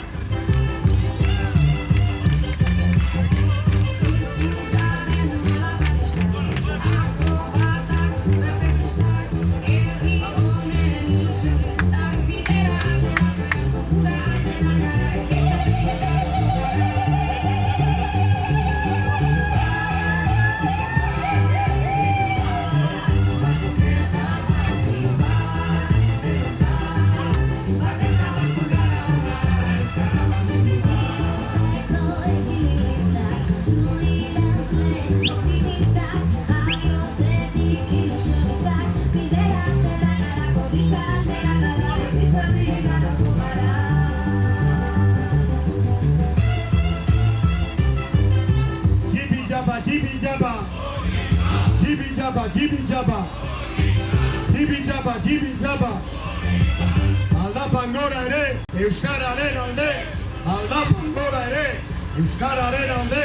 Jibi jaba, jibi jaba. Jibi jaba, jibi jaba. Jibi jaba, jibi jaba. Aldapan gora ere, euskararen alde. Aldapan gora ere, euskararen alde.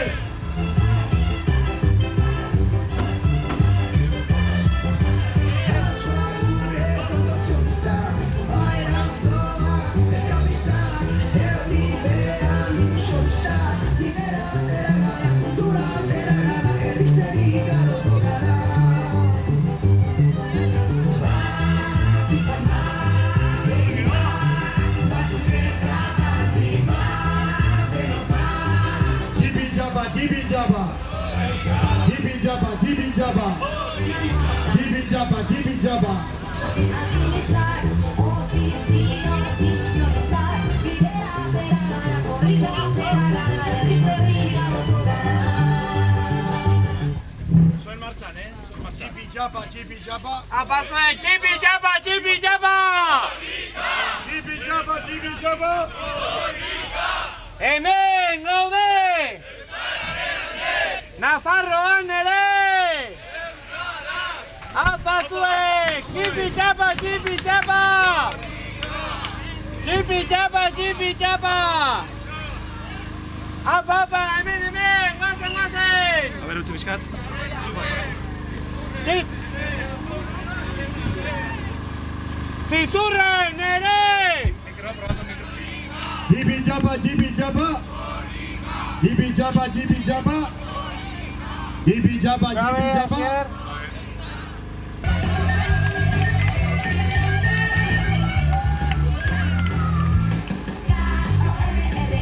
Jibi jaba, jibi jaba. Jibi jaba, jibi jaba. Jibi jaba, jibi jaba. Zuen martxan, zuen martxan. Jibi jaba, jibi jaba. Apazue, jibi jaba, jibi jaba! Jibi jaba, jibi jaba. Hemen gaude! Nafarroan ere! Apazue, jibi jaba, jibi jaba! Jibi jaba, jibi jaba! Apa, hemen, guazen! A ber, utzi bizkat. Zip! Zizurren ere! Jibi jaba, jibi jaba. Jibi jaba, jibi jaba. Jibi jaba, jibi jaba.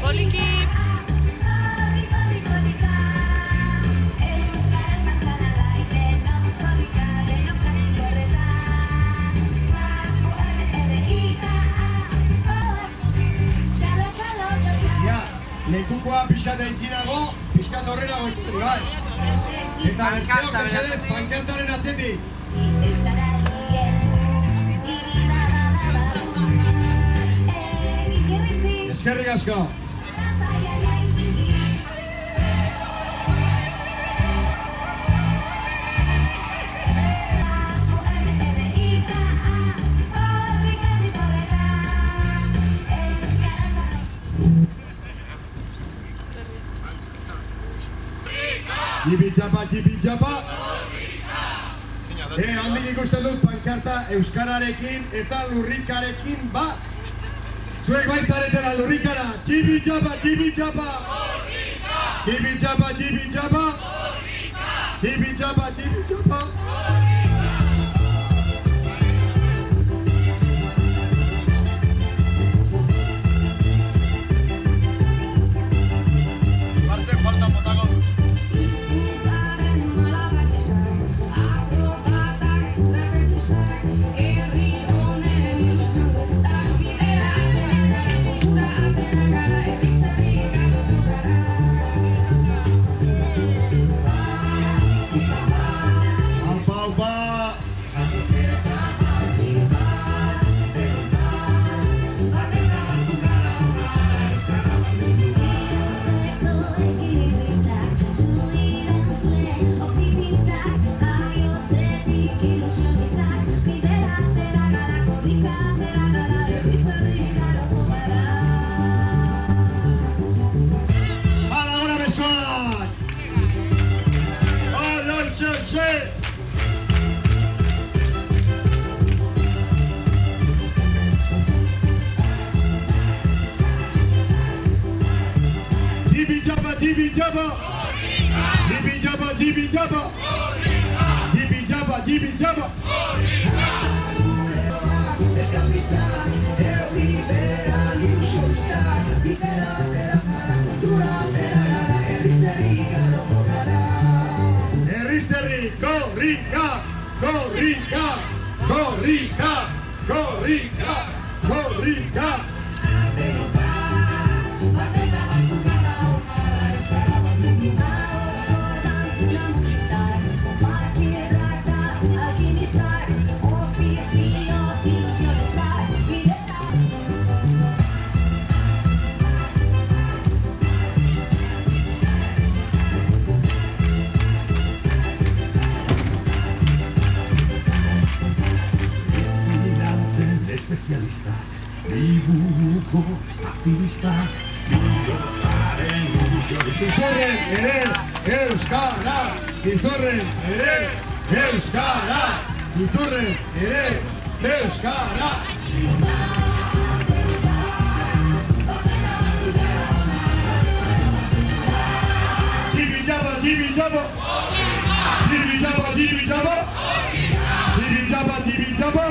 Poliki. Ja, lekukoa pixkat aintzinago, pixkat horrela goitu, bai. Eta bertzeok mesedez, pankartaren atzetik. Eskerrik asko. Jibi jaba, jibi jaba. Handik ikusten dut pankarta euskararekin eta lurrikarekin bat. Zuek bai zaretela lurrikara. Jibi jaba, jibi jaba. Jibi jaba, jibi jaba. Jibi jaba, jibi jaba. Parte falta botako dut. Jibi jaba, jibi jaba. Jibi jaba, jibi jaba. Jibi jaba, jibi jaba. Herri gorrika, gorrika, gorrika, gorrika, gorrika. Aquí sozialista, dibuko aktivista, bihotzaren ilusioista. Zizorren ere euskaraz, zizorren ere euskaraz, zizorren ere euskaraz. Jibi jaba, jibi jaba, jibi jaba, jibi jaba, jibi jaba, jibi jaba.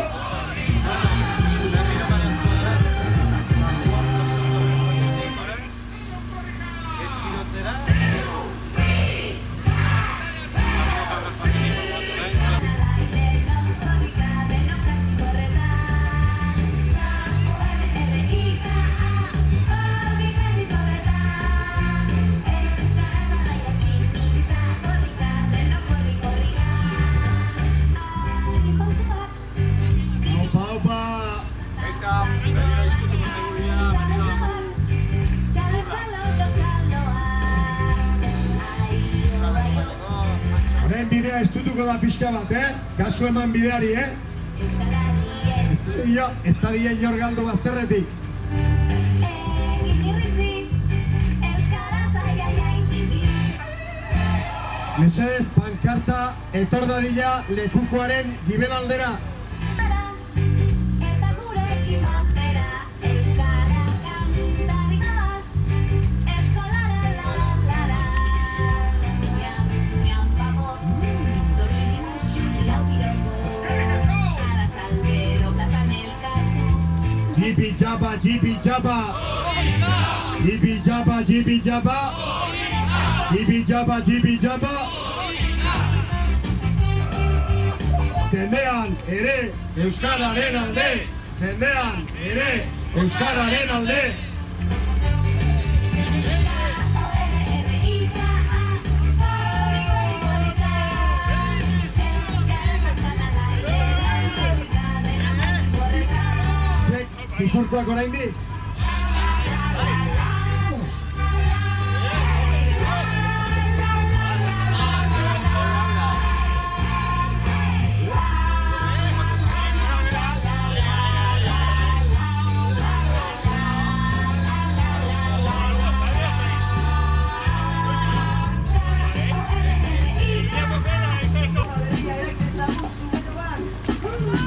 Bidea estutuko da pixka bat, Kasu eman bideari, Estadia inor galdu bazterretik. Mesedez, pankarta etor dadila lekukoaren gibelaldera. Jibi jaba, jibi jaba, jibi jaba, jibi jaba, jibi jaba, jibi jaba. Zendean ere euskararen alde, zendean ere euskararen alde. Zizurkoak oraindik?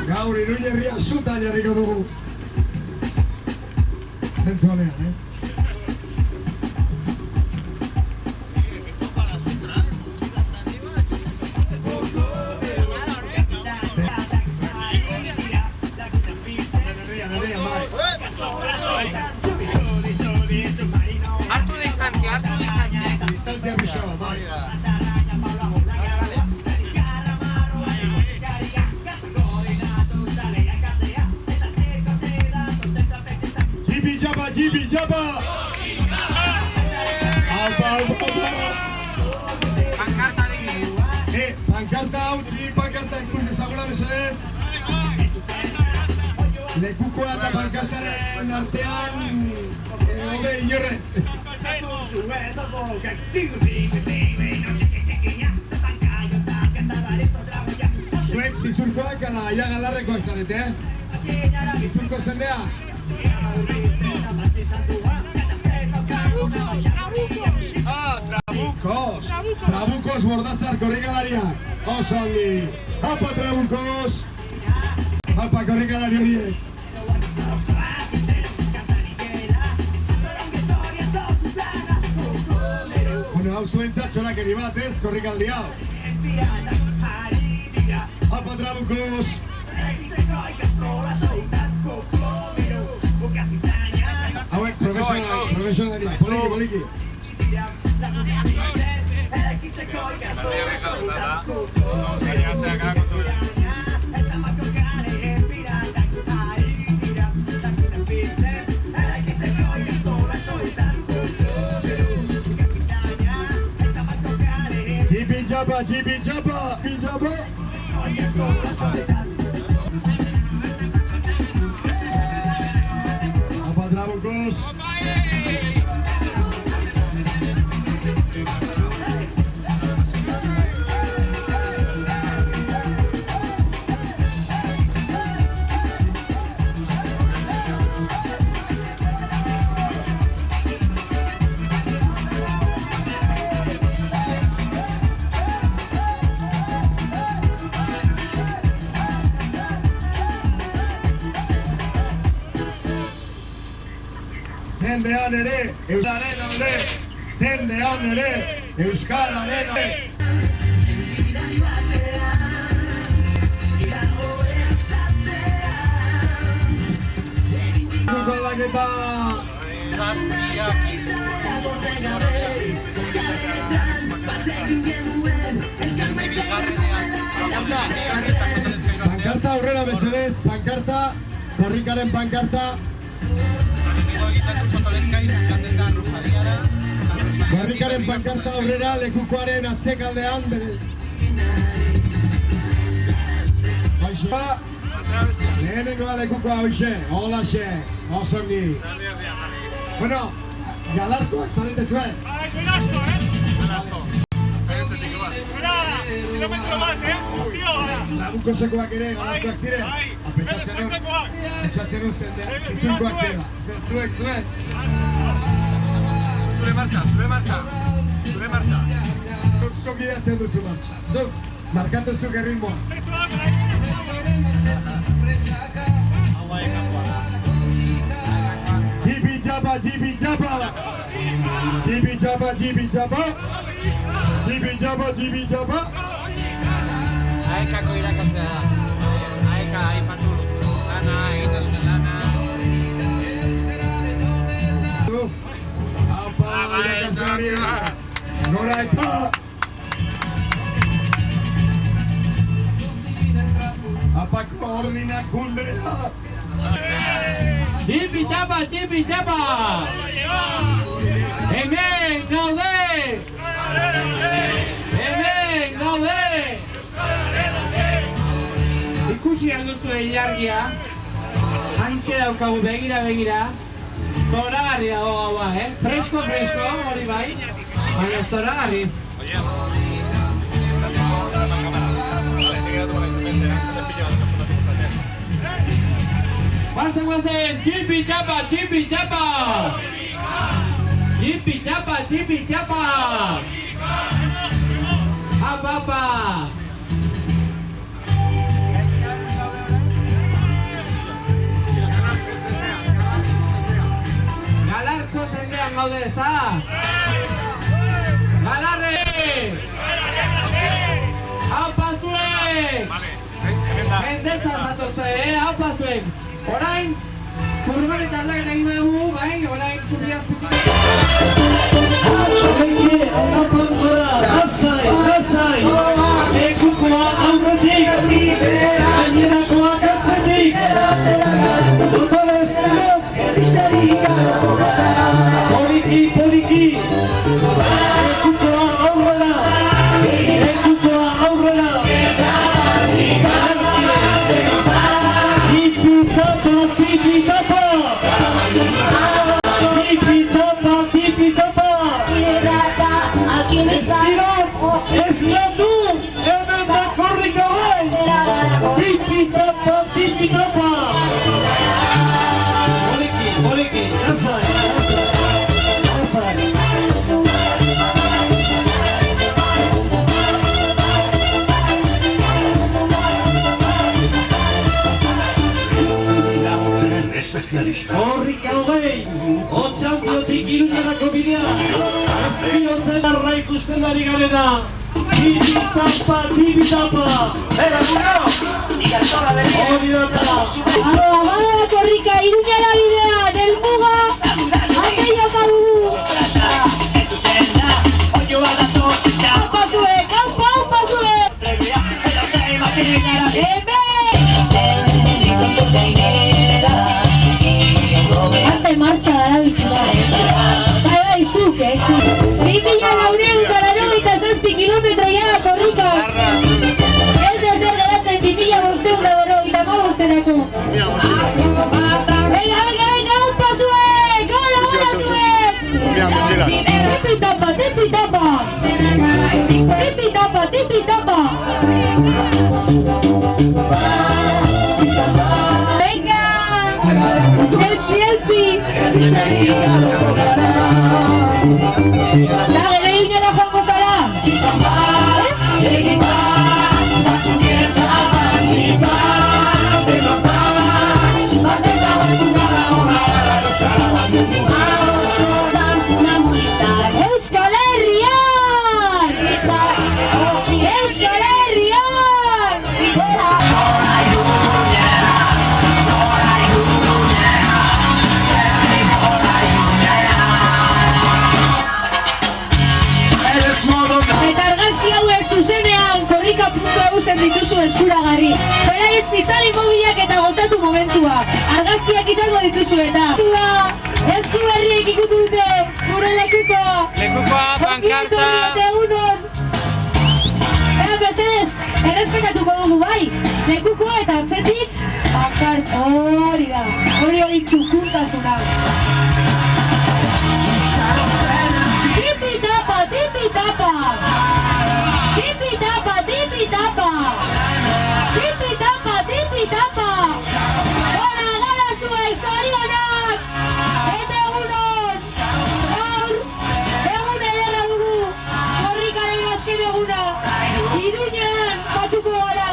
Gaur Iruñerria zutan jarriko dugu. Zentzu honean, Hartu distantzia, Distantzia pixoa, bai. Jibi jaba, jibi jaba! Alba, alba, alba! pankartari! Pankarta utzi, pankarta ikus dezagula mesedez. Lekukoa eta pankartaren artean, hobe inorrez. Zuek zizurkoak ala ia galarrekoak zarete, Zizurko zendea? Trabukos! Trabukos bordazar korrikalariak! Oso ongi! Apa Trabukos! Apa korrikalari horiek! Bueno, hau zuentzat txolakeri bat ez, korrikaldi hau! Apa Trabukos! Hauek profesionalak dira, poliki! Jibi jaba, jibi jaba, jibi jaba! Apa Trabukos! zendean ere, Euskararen alde, zendean ere, Euskararen alde. Guko aldaketa! Pankarta aurrera mesedez, pankarta, korrikaren pankarta. Korrikaren pankarta aurrera, lekukoaren atzekaldean. Hoxe, lehenengoa lekukoa hoxe, holaxe, osongi. Bueno, galarkoak zarete zuen. Kilometro bat, Labuko sekoak ere galarkoak ziren. Pentsatzen nuen zizunkoak zela. Zuek. Zure martxa. Zuk idatzen duzu martxa. Zuk, markatu zuk erritmoa. Jibi jaba. Jibi jaba. Aekako irakaslea da. Aeka aipatu lana, egiten duten lana. Apa, irakasleari. Nora eta. Apako ordinakundea. Jibi jaba! Hemen gaude! Ikusi alduzu ilargia, hantxe daukagu begira. Zoragarri dago gaua, Fresko, hori bai, baina zoragarri. Oye, está tipo la cámara. Vale, te queda tomar SMS, se te pillo las capturas Guazen, jibi jaba! Apa! Galarko zendean gaude, ezta? Galarre! Haupa zuek! Mendetza zatoze, haupa zuek! Orain, furgoneta aldaketa egin dugu, bai? Orain, zurriak putu. Lasai! Lekukoa aurretik! Gainerakoa kartzetik! Dotores lotz! Poliki! Lekukoa aurrera! Tipi-tapa! Ez lotu! Hemen da korrika bai! Tipi-tapa! Poliki! Lasai! Korrika hogei! Otxandiotik Iruñarako bidea! Azkirotzen darra ikusten dari garena! Tipi-tapa! Bera, gure! Hori dutela! Abada korrika Iruñara bidea! Del muga! Anteioka dugu! Haupa zuek! Hace marcha dara bizuna, bai, zuk, 2.497 kilometro jara korrika. Ez da zer geratzen 2.595 Venga, haupa zuek! Gola zuek! Tipi-tapa! Venga! Elfi! Dale, Iruñara joango zara! Ez? mesedez, itzali mobilak eta gozatu momentua. Argazkiak izango dituzu eta. Esku berriek ikutu dute, gure lekukoa. Lekukoa, pankarta. Mesedez, errespetatuko dugu bai. Lekukoa eta atzetik, pankarta. Hori da, hori txukuntasuna. Tipi-tapa, tipi-tapa. Tipi-tapa, tipi-tapa. Tipi-tapa, tipi-tapa. Gara zuek, zorionak. Eta egunon. Gaur, egun ederra dugu. Korrikaren azken eguna. Iruñan batuko gara.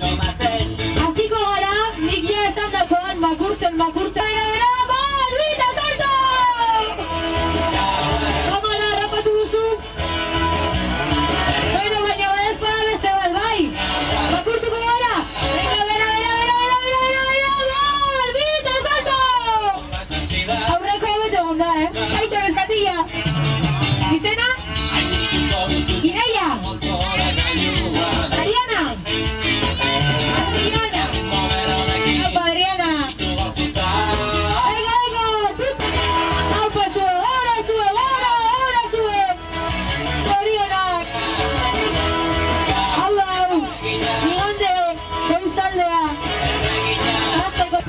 Hasiko gara, nik ja esan dakoan makurtzen. Bera, Albita, salto! Kamara, rapatu duzu? Bueno, baina badezpada beste bat, bai? Makurtuko gara? Bera, Albita, salto! Aurreko bete gonda, Kaixo, bezkatilla. Izena? Ireia? Ariana? Adriana. Venga. Aupa zue, ora zue. Zorionak. Hau, igande, goizaldea. Azteko.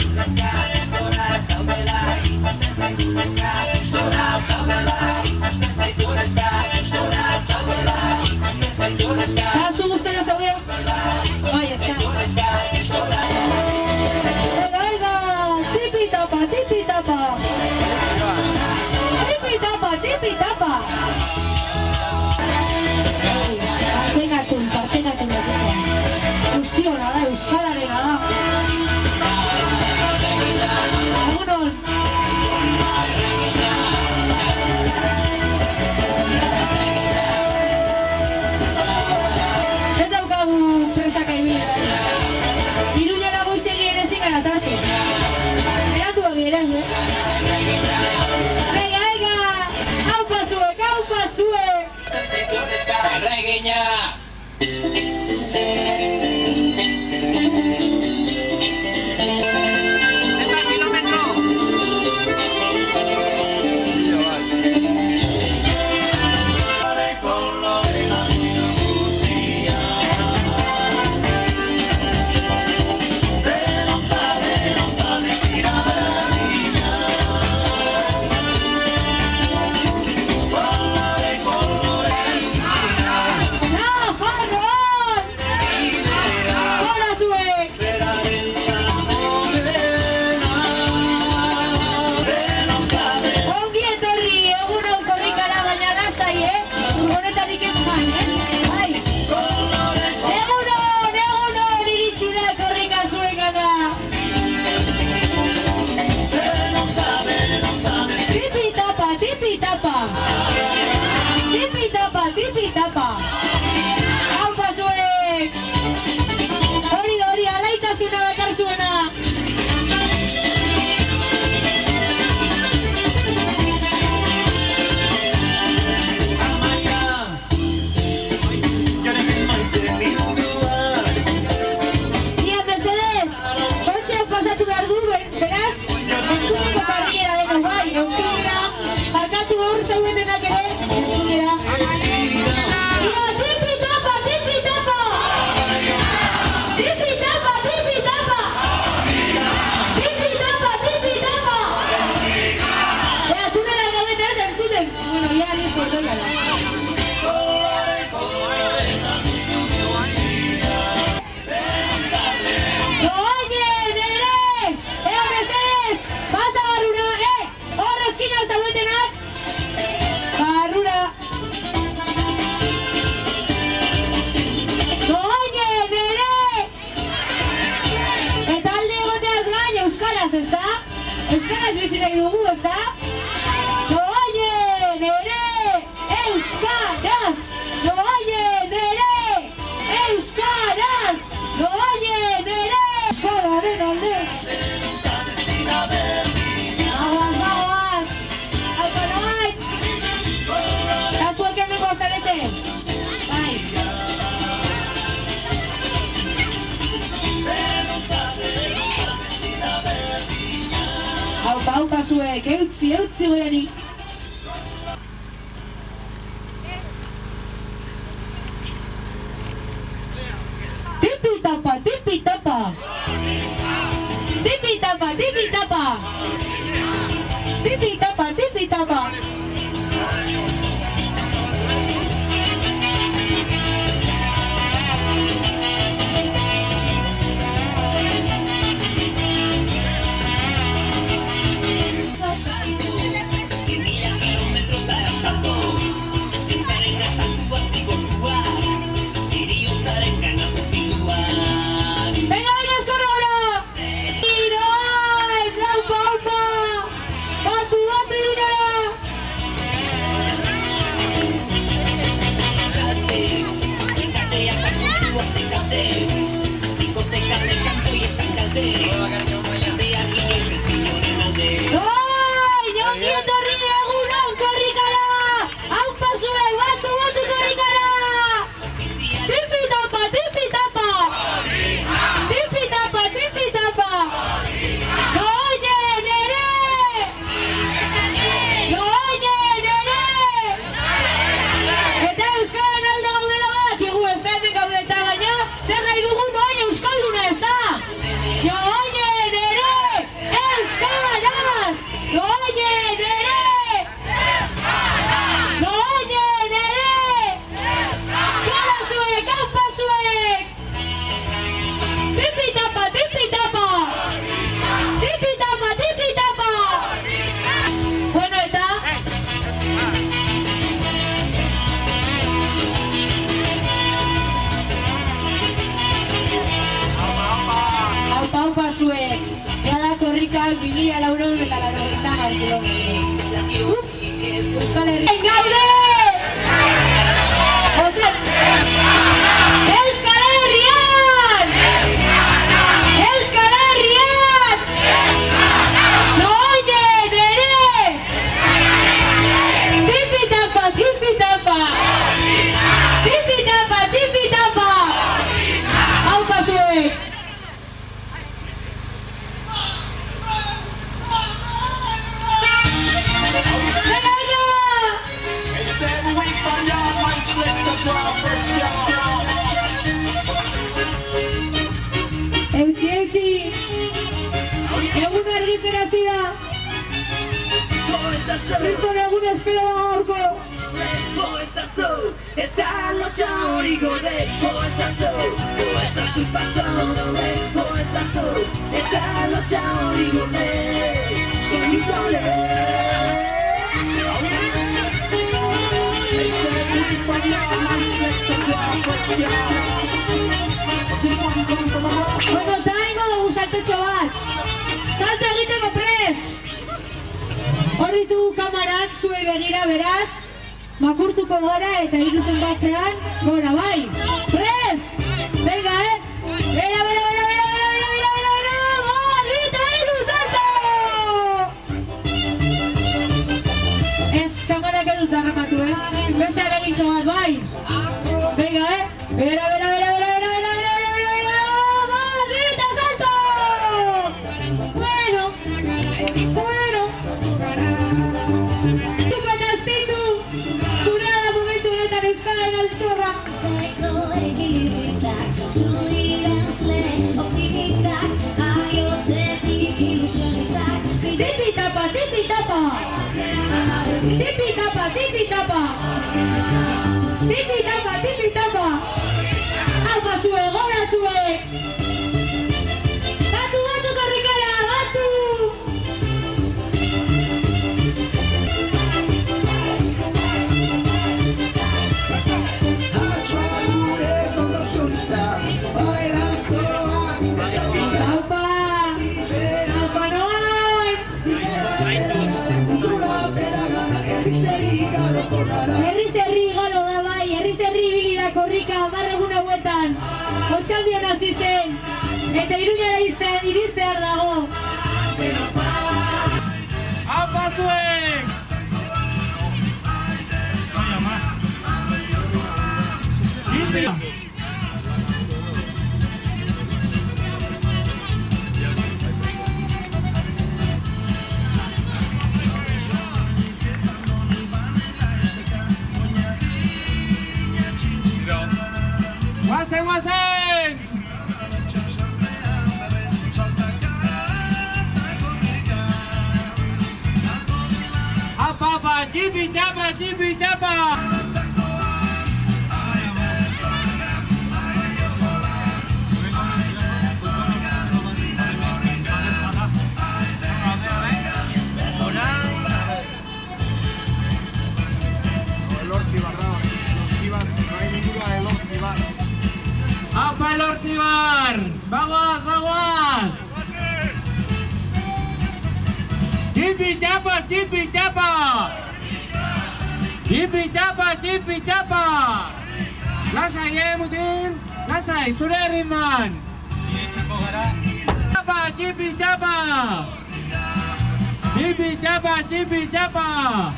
Zu guztena zaude? Bai, eska. Tipi-tapa. Partekatu. Guztiona da, euskararena da. Egunon. Ez daukagu presaka ibili. Iruñera goizegi ere ezin gara sartu. Eratu bagi ere, Venga. Aupa zuek. Erregina! Tipi-tapa. Aupa zuek. Hori, alaitasuna bakar zuena. Ia, mesedez, kotxeak pasatu behar du, beraz, eskumeko karriera deno bai, euskera, barkatu hor zaudetenak ere, eskudera. utzi goianik. Tipi-tapa, tipi-tapa. Tipi-tapa, tipi-tapa. Tipi-tapa, tipi-tapa. Euskal Herrian gaude! Euskal Herrian! Euskal Herrian! Noien ere! Tipi-tapa, tipi-tapa! Tipi-tapa, tipi-tapa! Hau pasuek! Eutxi, egun argitzen hasi da. Kriston egun espero da gaurko. Eta lotxa hori gorde, poezazu paso daude, poezazu, eta lotxa hori gorde, soinitole. Bueno, eta ingo dugu saltetxo bat. Salto egiteko prest! Hor ditugu kamarak zuei begira beraz. Makurtuko gara eta iruzen batzean gora, bai! Prest! Venga, Bera, bera, bera, bera, bera, bera, bera, bera, bera! Bita, iru, salto! Ez, kamarak edut zarramatu, Beste alegitxo bat, bai! Venga, Bera, bera, bera, bera, bera, bera, bita, salto! Bueno. Zure da momentu honetan euskaren altxorra. Tipi-tapa, tipi-tapa! Tipi-tapa, tipi-tapa! Tipi-tapa, tipi-tapa! Aupa zue, gora zue! Batu, batu, korrikara, batu! Herriz herri galo da bai, herriz herri ibili da korrika, 10 egun hauetan. Otxaldian hasi zen, eta Iruñara iristear dago. ¡Apa zuek! Jipi Japa, Jipi Japa! Apa el Ortibar! ¡Vamos, vamos! ¡Jipi Japa, Jipi Japa! ¡Jipi Japa, Jipi Japa! Lasai, mutin! Lasai, zure ritman! Japa, Jipi Japa! Jipi Japa, Jipi Japa!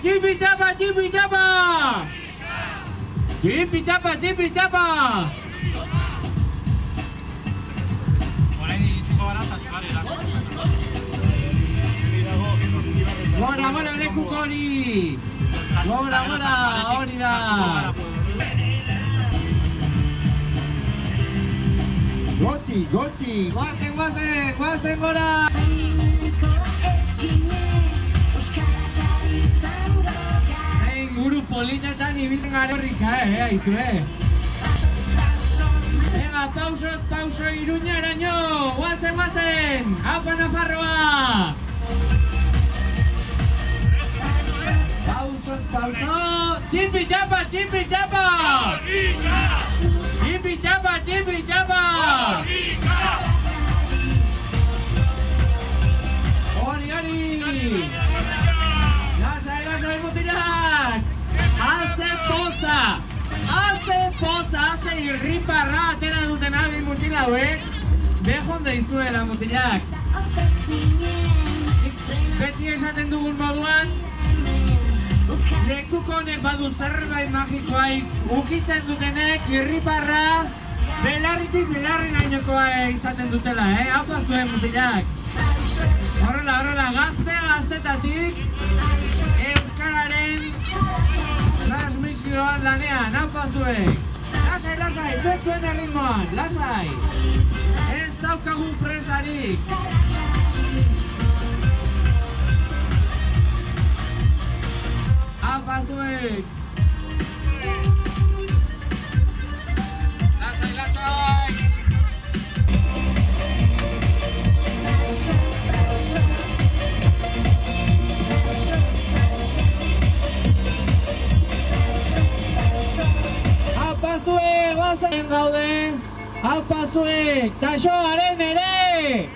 Jipi Japa, Jipi Japa! Jipi Japa, Jipi Japa! Gora, gora, lekuk hori! Gora, gora, hori da! Goti, goti! Guazen, guazen, guazen gora! Guru politetan ibiltzen gara horrika, aizue. Ega, pausoz, pauso Iruñaraino! Guazen, guazen! Haupa Nafarroa! Pausoz, pauso! Jipi Japa, Jipi Japa! Jipi Japa, Jipi Japa! Hori, hori! Lasai, mutilak! Hazte poza! Hazte poza! Hazte irriparra atera duten abin mutil hauek! Behon deizuela mutilak! Beti esaten dugun moduan, lekuko honek badu zerbait magikoa ukitzen dutenek irriparra belarritik belarrinainokoa izaten dutela, haupa zuen mutilak! Horrela, horrela, gaztetatik Euskararen transmisioan lanean, haupa zuek! Lasai, lasai, zuen erritmoan, lasai! Ez daukagu presarik! Haupa zuek! Lasai, lasai! Zuek, guazen gaude! Haupa zuek, taxoaren ere!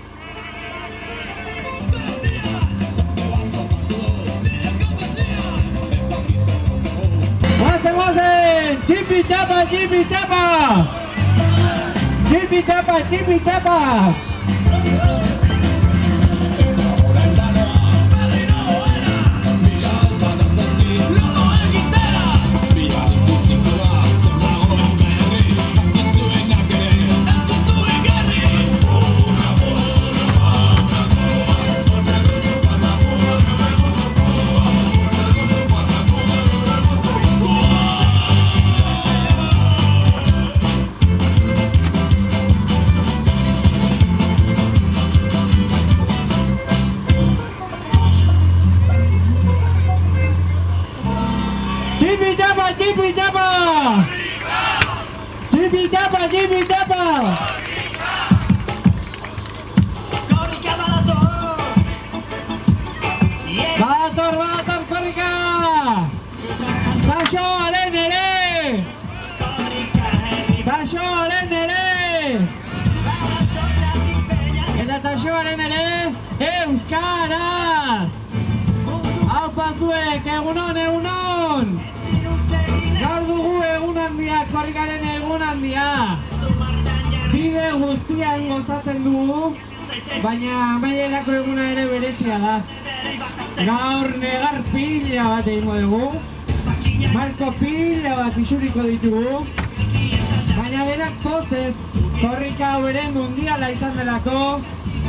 Guazen, guazen! Jipi Japa, Jipi Japa! Jipi Japa, Jipi Japa! Jipi Japa! Jipi Japa! Jipi Japa! Jipi Japa! Korrika badator! Badator, badator, korrika! Taxoaren ere! Taxoaren ere! Eta taxoaren ere, euskaraz! Haupa zuek, egunon, egunon! Gaur dugu egun handia, korrikaren egun handia! Bide guztian gozatzen dugu, baina amaierako eguna ere berezia da. Gaur negar pila bat egingo dugu, marko pila bat isuriko ditugu, baina denak pozez, korrika hau ere mundiala izan delako,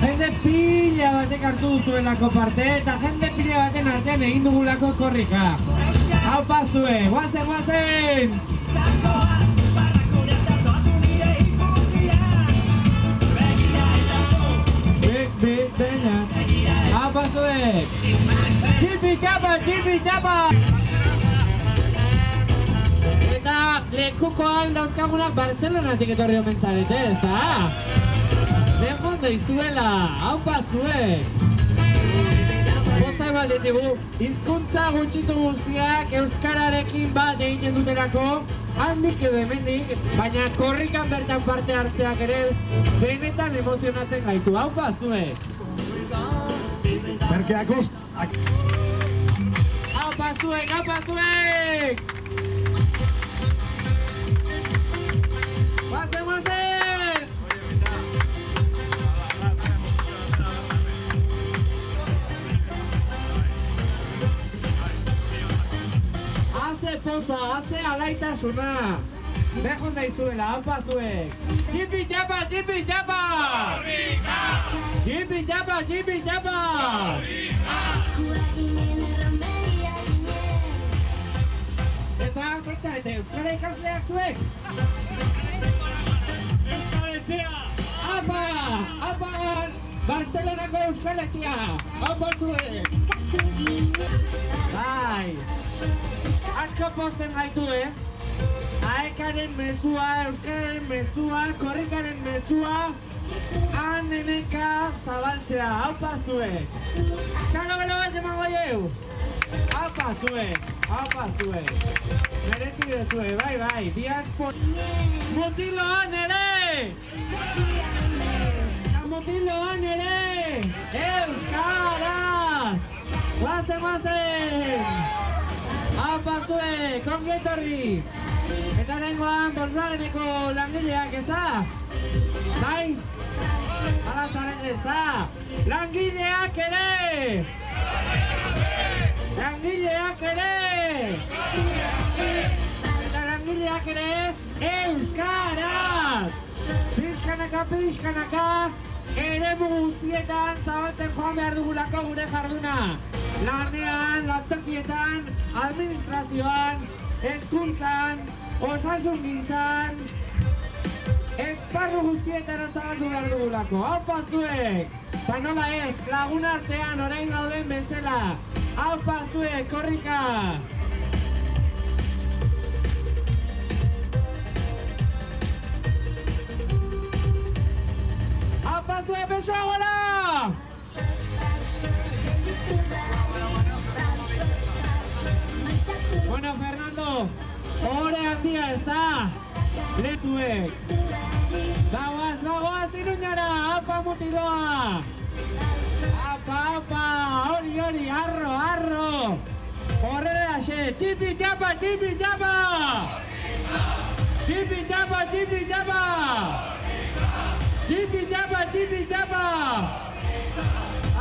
Jende pila batek hartu duzuelako parte eta jende pila baten artean egin dugulako korrika. Hau pazue, guazen! Bena, hau pazue! Jipi txapa! Eta lekukoan dauzkagunak Bartzelonatik etorri omen zarete, ezta? Demon deizuela, hau pazue! Poza baldetigu, hizkuntza gutxitu guztiak euskararekin bat egiten dutelako, handik edo hemendik, baina korrikan bertan parte hartzeak ere benetan emozionatzen gaitu, hau pazue! Merkeakos... Hau pazue! Guazen! Haze poza, haze alaitasuna! Behon daizuela, hau pazuek! Jipi txapa! Jipi txapa! Eta, kezarete, euskara ikasleak zuek! Euskaletzea! Apa! Bartzelonako euskaletzea! Apa zuek! Bai! Asko pozten gaitu, Aekaren mezua, euskararen mezua, korrikaren mezua, aneneka zabaltzea, hau pazuek! Txalo bero bat emango jau! Hau pazuek! Merezi dezue, bai, diaspor... Mutiloan ere! Euskaraz! Guazen! Hau pazuek, ongi etorri! Eta nengoan Volkswageneko langileak eza? Bai? Hala zaren eza? Langileak ere! Eta langileak ere euskaraz! Pixkanaka, eremu guztietan zabaltzen joan behar dugulako gure jarduna. Lanean, lantokietan, administrazioan, hezkuntzan, osasungintzan, esparru guztietan zabaldu behar dugulako. Hau pazuek! Eta nola ez, lagun artean orain gauden bezala. Hau pazuek, korrika! Hau pazuek, besoa gola! Bueno, Fernando, ohore handia ez da? Lezuek! Bagoaz, Iruñara, apa mutiloa! Apa, hori, arro! Horrela xe, tipi txapa!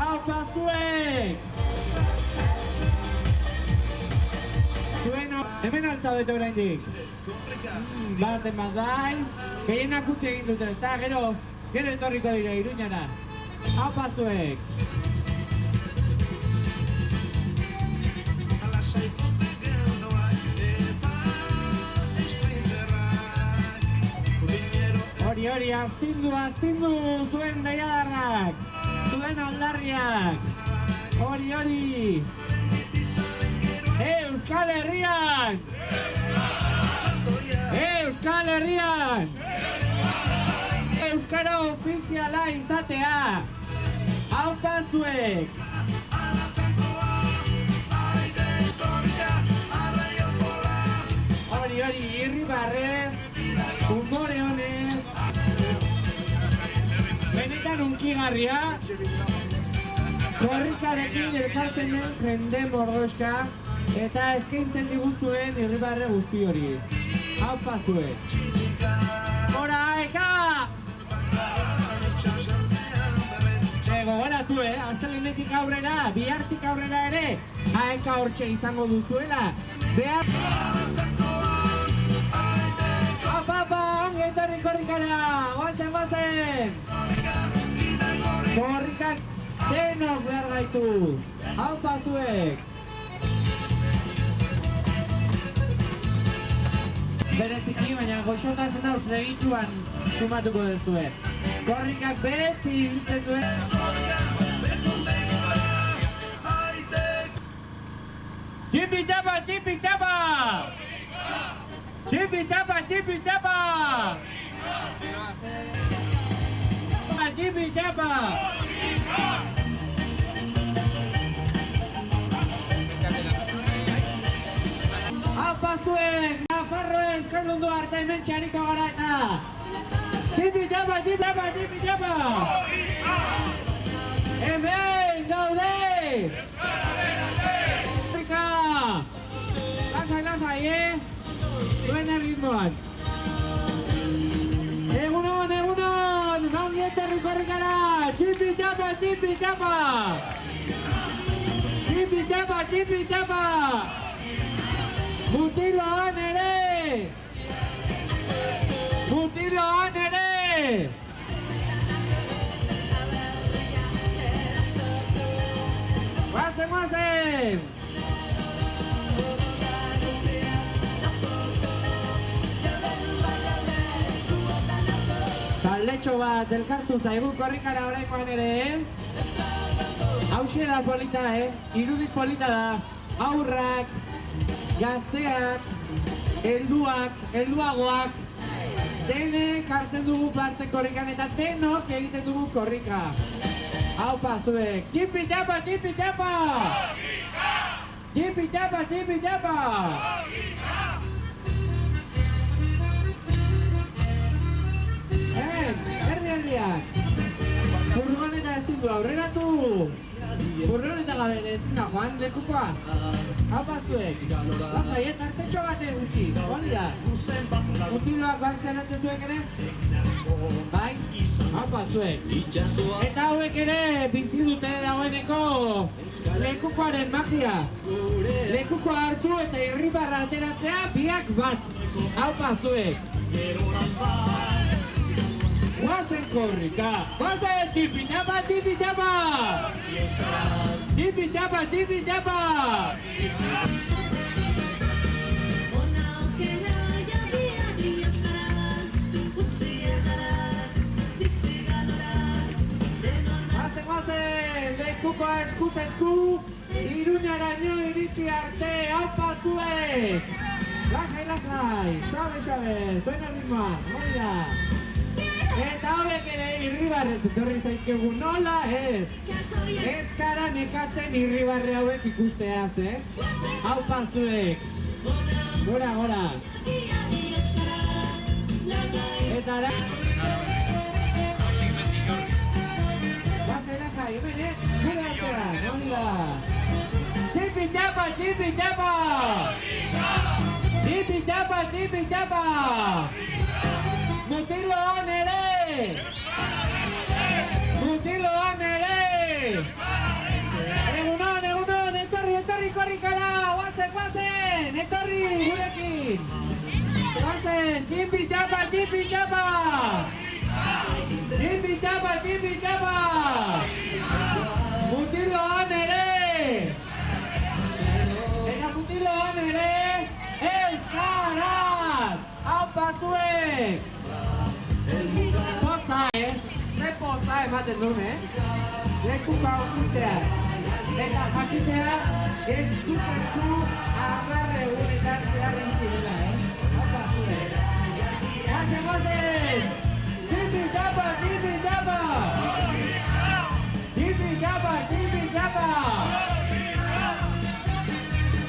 Apa zuek! Hemen altzabete oraindik. Baten bat bai, gehienak utzi egin dute, eta gero etorriko dire Iruñara. Hau pazuek! Hori, astindu zuen deiadarrak, zuen aldarriak. Hori! Euskal Herrian! Euskara ofiziala izatea! Hau pazuek! Hori, irribarrez, umore honez, benetan unkigarria, korrikarekin elkartzen den jende mordoska, eta eskaintzen diguzuen irribarre guzti hori. Hau pazuek! Hora, eka! Gogoratu, astelehenetik aurrera, bihartik aurrera ere, aeka hortxe izango duzuela. Behar... Apa, ongi etorri korrikara! Goazen! Korrikak denok behar gaitu. Hau pasuek. Bereziki, baina goxotasuna usregituan sumatuko duzue. Korrikak beti ibiltzen duen. Tipi tapa, tipi tapa! Tipi tapa, tipi tapa! Tipi tapa! Apa zuek, Nafarroen kaldundu arte hemen txariko gara eta tipi tapa, tipi tapa, tipi tapa! Hemen gaude! Lasai, lasai, Zuen erritmoan. Egunon, egunon! Nongi etorri korrikara! Tipi tapa, tipi tapa! Tipi tapa, tipi tapa! Mutiloan ere! Mutiloan ere! Guazen, guazen! Taldetxo bat elkartu zaigu korrikara oraingoan ere, Hauxe da polita, irudik polita da. Aurrak, gazteak, helduagoak, denek hartzen dugu parte korrikan eta denok egiten dugu korrika. Haupa zuek, tipi tapa, tipi tapa! Tipi tapa, tipi tapa! Erdiak! Furgoneta ezin du aurreratu! Furgoneta gabe ezin da joan lekukoa! Haupa zuek! Lasai, tartetxo baten gutxi! Hori da! Mutiloak galtzeratzen zuek ere? Bai? Haupa zuek! Eta hauek ere bizi dute dagoeneko lekukoaren magia! Lekukoa hartu eta irribarra ateratzea biak bat! Haupa zuek! Guazen korrika! Guazen tipi tapa, tipi tapa! Tipi tapa, tipi tapa! Guazen! Lekukoa eskuz esku! Iruñaraino iritsi arte! Haupa zuek! Lasai, lasai! Suabe, suabe! Zuen erritmoa! Hori da! Eta horiek ere irribarrez etorri zaizkegu nola ez? Ez gara nekatzen irribarre hauek ikusteaz, Haupa zuek! Gora, gora! Eta ara... Lasai, lasai, hemen, gure artean, hori da! Tipi tapa, tipi tapa! Tipi tapa, tipi tapa! Mutiloan ere! Mutiloan ere! Egunon, egunon, etorri korrikara! Guazen, guazen! Etorri gurekin! Guazen, tipi tapa, tipi tapa! Tipi tapa, tipi tapa! Mutiloan ere! Eta mutiloan ere! Euskaraz! Haupa zuek! Poza, ze poza ematen duen, lekuka okutzea. Eta jakitea, ez dut esku agarre egunetan zehar egiten dela, Haupa zuek! Guazen, guazen! Tipi tapa, tipi tapa! Tipi tapa, tipi tapa!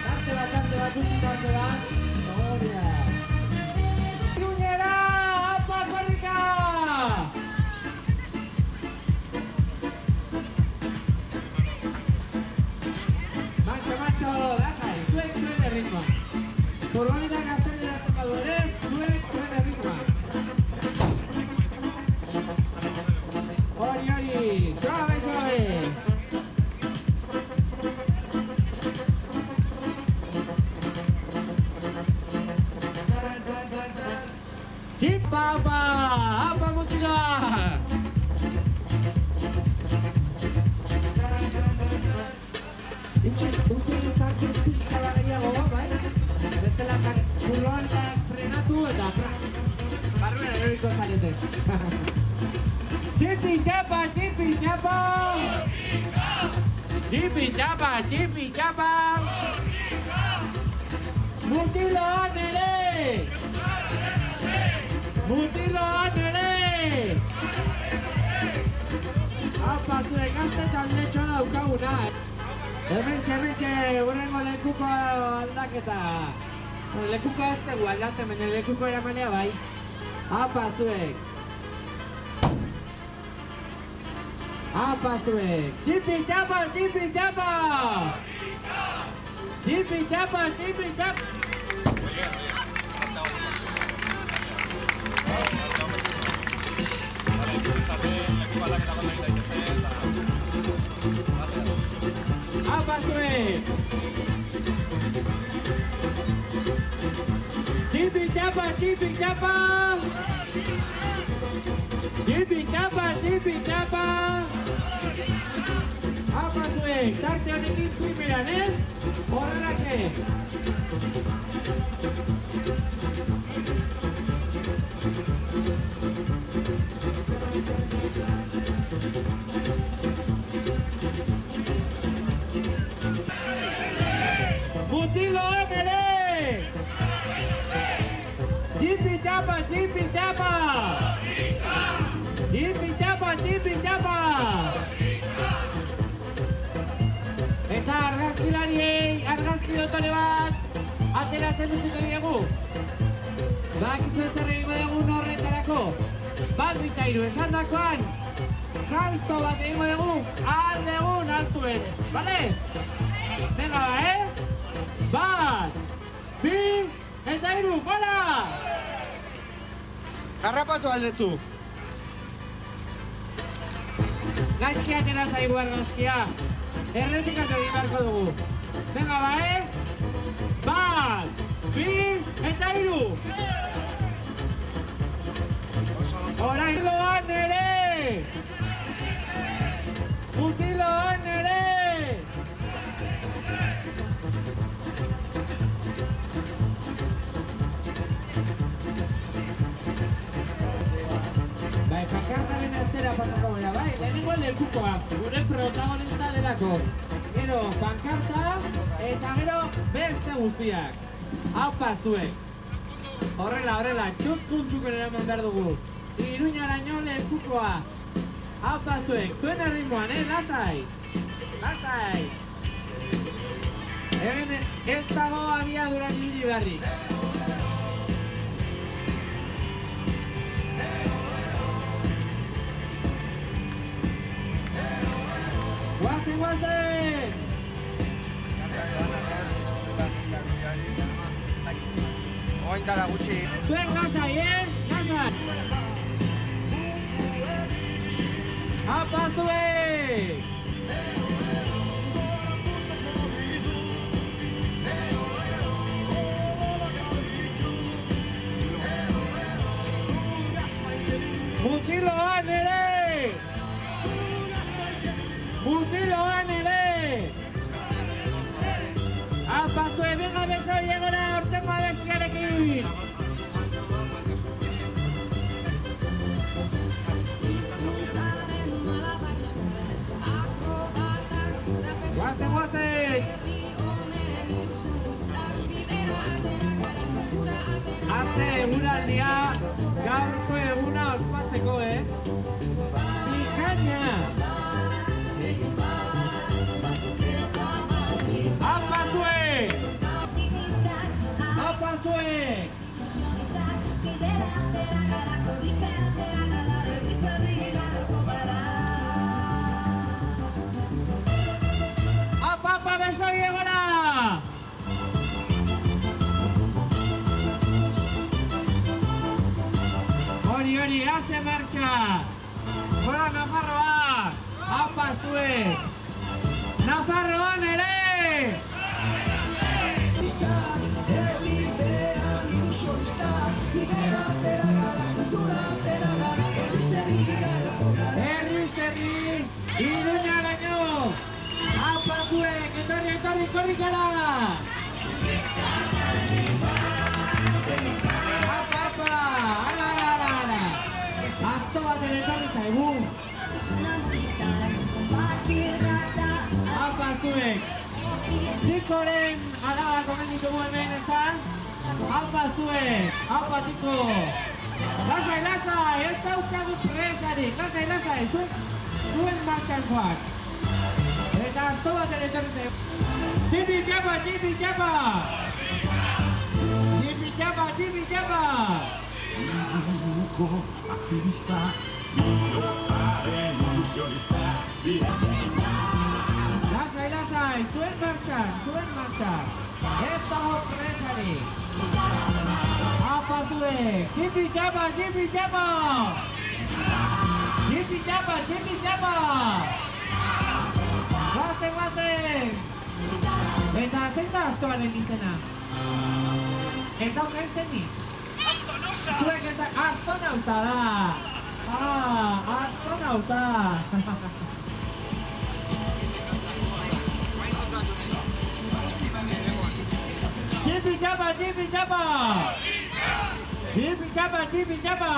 Tarte bat, utzi tarte bat. Horia! Iruñera! Haupa korrika! Macho, lasai, zuek zuen erritmoa. Furgonetak gaztelera tokatu ere, zuek zuen erritmoa. Hori, suabe, suabe! Tipa, haupa mutiloa! Utilitarko pixka bat gehiago, bai? Bestela buruantak frenatu eta frak. Barruan eroriko zarete. Txipi txapa, txipi txapa! Txipi txapa, txipi txapa! Mutiloan ere! Mutiloan ere! Apa, zu egazte taldetxoa daukaguna, Hementxe, hurrengo lekuko aldaketa. Lekuko ez dugu aldatzen, baina lekuko eramanea bai. Apa zuek! Apa zuek! Txipi txapa, txipi txapa! Txipi txapa, txipi txapa! Apa zuek! Txipi txapa, txipi txapa! Txipi txapa, txipi txapa! Apa zuek, tarte honekin primeran, Horrelaxe! Mutiloan ere! Txipi txapa, txipi txapa! Txipi txapa, txipi txapa! Eta argazkilariei, argazki dotore bat, ateratzen duzuten diegu. Bakizu ez erregingo dugun horretarako. Bat bita hiru esandakoan, salto bat egingo dugu, aldegun altuen, bale? Venga ba, Bat, bi, eta hiru, gora! Garrapatu aldezu. Gaizki atera zaigu argazkia. Errepikatu egin beharko dugu. Venga ba, Bat, bi, eta hiru. Orain ere! Mutiloan ere! Bai, pankartaren aztera pasako gara, bai, lehenengo lekukoa, gure protagonista delako. Gero, pankarta eta gero beste guztiak. Haupa zuek. Horrela, txut-txuntxuken eraman behar dugu. Iruñaraino lekukoa. Haupa zuek, zuen erritmoan, lasai. Lasai. Hemen ez dago abiaduran ibili beharrik. Guazen! Oain kara gutxi. Zuen lasai, lasai! Haupa zuek! Mutiloan ere! Mutiloan ere! Haupa zuek, venga beso llegora ortengo abestiarekin! Guazen! Arte eguraldia, gaurko eguna ospatzeko, Bikaina! Haupa zuek! Haupa zuek! Haupa beso llegora! Hori, haze martxa! Gora Nafarroa! Haupa zuek! Nafarroan ere! Herri, Iruñaraino! Haupa zuek, etorri, korrikara! Apa, ara! Asto baten etorri zaigu! Apa zuek! Tikoren alaba komen ditugu hemen, ezta? Apa zuek! Apa tiko! Lasai! Ez daukagu presarik! Lasai! Zuen martxan joak! Eta asto baten etorri zaigu! Jipi japa! Bibuko aktivista, bihotzaren ilusionista. Lasai, zuen martxan! Ez dago presarik! Apa zuek! Jipi japa! Guazen! Eta zein da astoaren izena? Ez dauka izenik? Zuek ez da... Astonauta da! Astonauta! Jipi japa!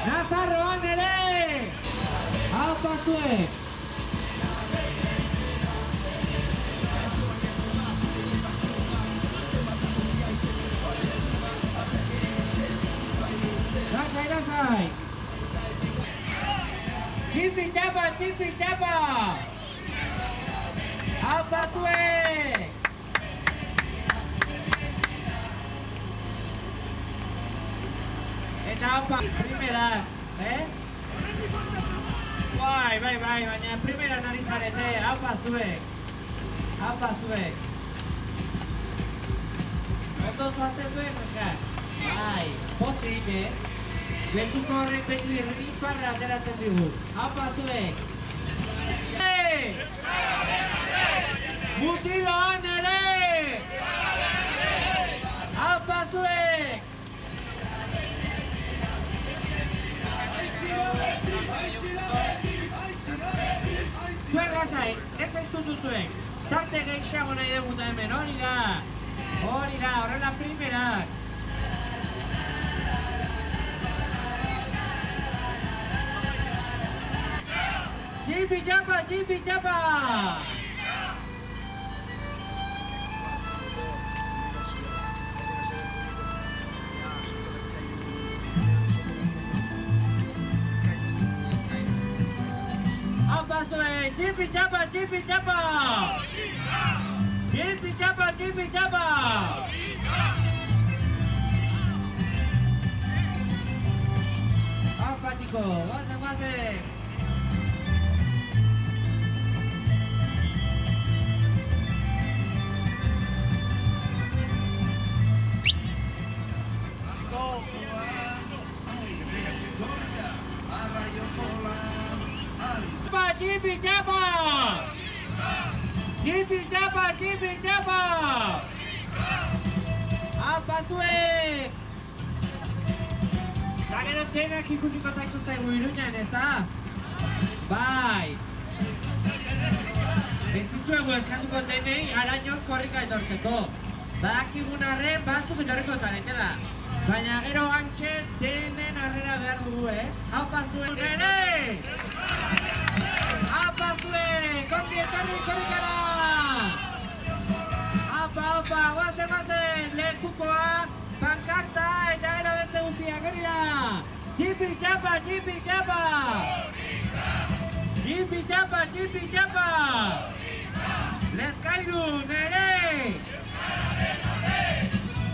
Nafarroan ere! Apa zuek! Lasai! Jipi japa! Apa zuek! Eta apa, primera, Bai, baina primera nari zarete, apa zuek! Ondo zoazte zuek, oskar? Bai, pozik, Lekuko horrek beti riparra ateratzen digut. Apa zuek! Mutiloan ere! Apa zuek! Zuek lasai, ez aiztutu zuek. Tarte gehiago nahi deguta hemen, hori da, horrela primerak. Jipi japa! Apa zuek, jipi japa! Apa tiko, guazen! Jipi japa! Apa zuek! Eta gero denak ikusiko zaituztegu Iruñan, ezta? Bai! Ez dizuegu eskatuko denei arañon korrika etortzeko. Badakigun arren batzuk etorriko zaretela. Baina gero antxe denen arrera behar dugu, Apa zuek ere! Apa zuek! Ongi etorri korrikara! Apa, guazen! Lekukoa, pankarta eta gero beste guztiak, hori da! Jipi japa!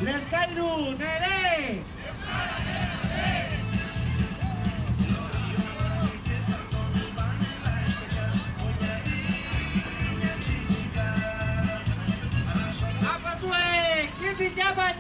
Lezkairun ere! Apa zuek! Jipi japa!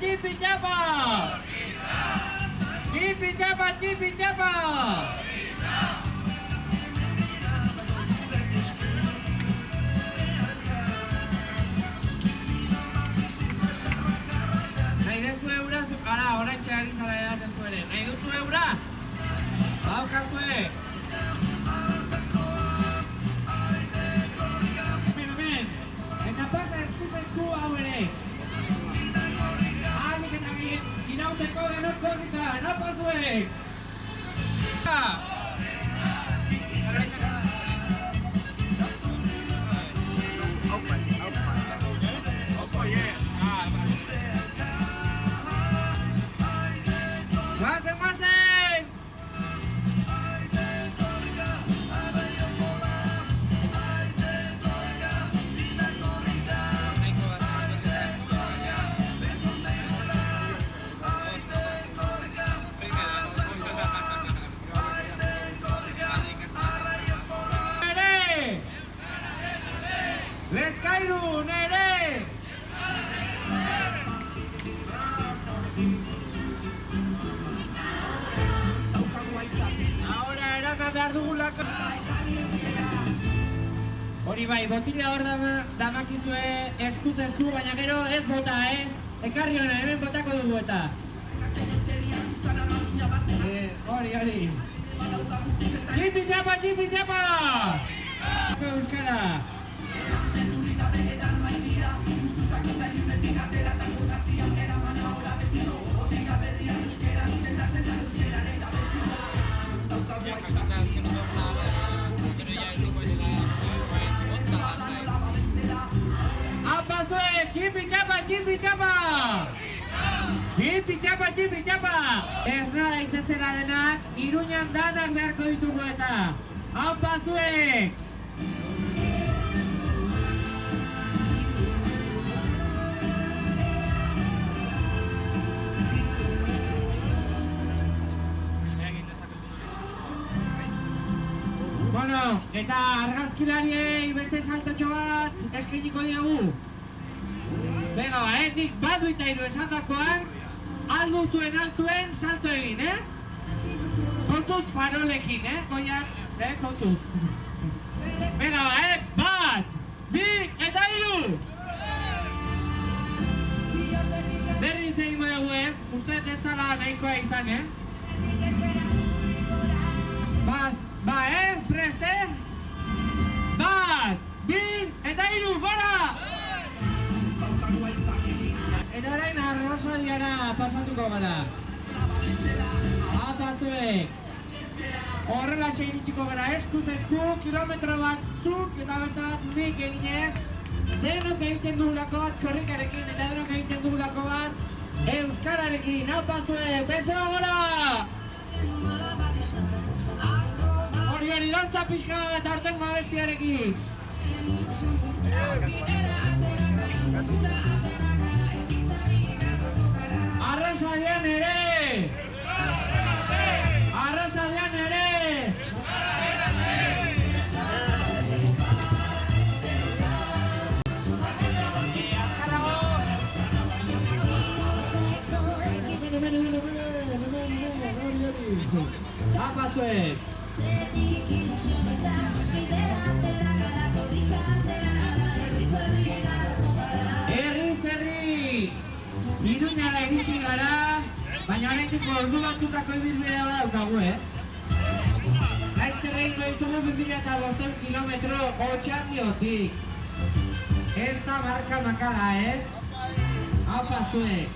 Nahi duzu eura? Ara, orain txegarri zara edaten zuere. Nahi duzu eura? Baukazue! behar dugulako. Hori bai, botila hor damakizue eskuz esku, baina gero ez bota, Ekarri hona, hemen botako dugu eta. Hori. Jipi japa! Euskara! Apa zue, jipi japa! Ez nada itezera denak, Iruñan danak beharko ditugu eta. Apa zuek! Bueno, eta argazkilariei beste saltotxo bat eskainiko diagu. Venga ba, nik badu eta hiru esandakoan, alduzuen altuen salto egin, Kontuz farolekin, goian, kontuz. Venga ba, bat, bi eta hiru! Berriz egingo dugu, uste ez dala nahikoa izan, Ba, prest, Bat, bi eta hiru, bora! Eta orain arrosadiara pasatuko gara. Apatuek. Horrela iritsiko gara eskuz esku, kilometro bat zuk eta beste bat nik eginez. Denok egiten dugulako bat korrikarekin eta denok egiten dugulako bat euskararekin. Apatuek, beso gora! Hori dantza pixka eta horten mabestiarekin. Arrasadian ere! Arrasadian ere! Apatuek! Herri! Iruñara iritsi gara, baina horretik ordu batzutako ibilbidea badaukagu, Laizter egingo ditugu 2500 kilometro Otxandiotik. Ez da marka makala, Haupa zuek.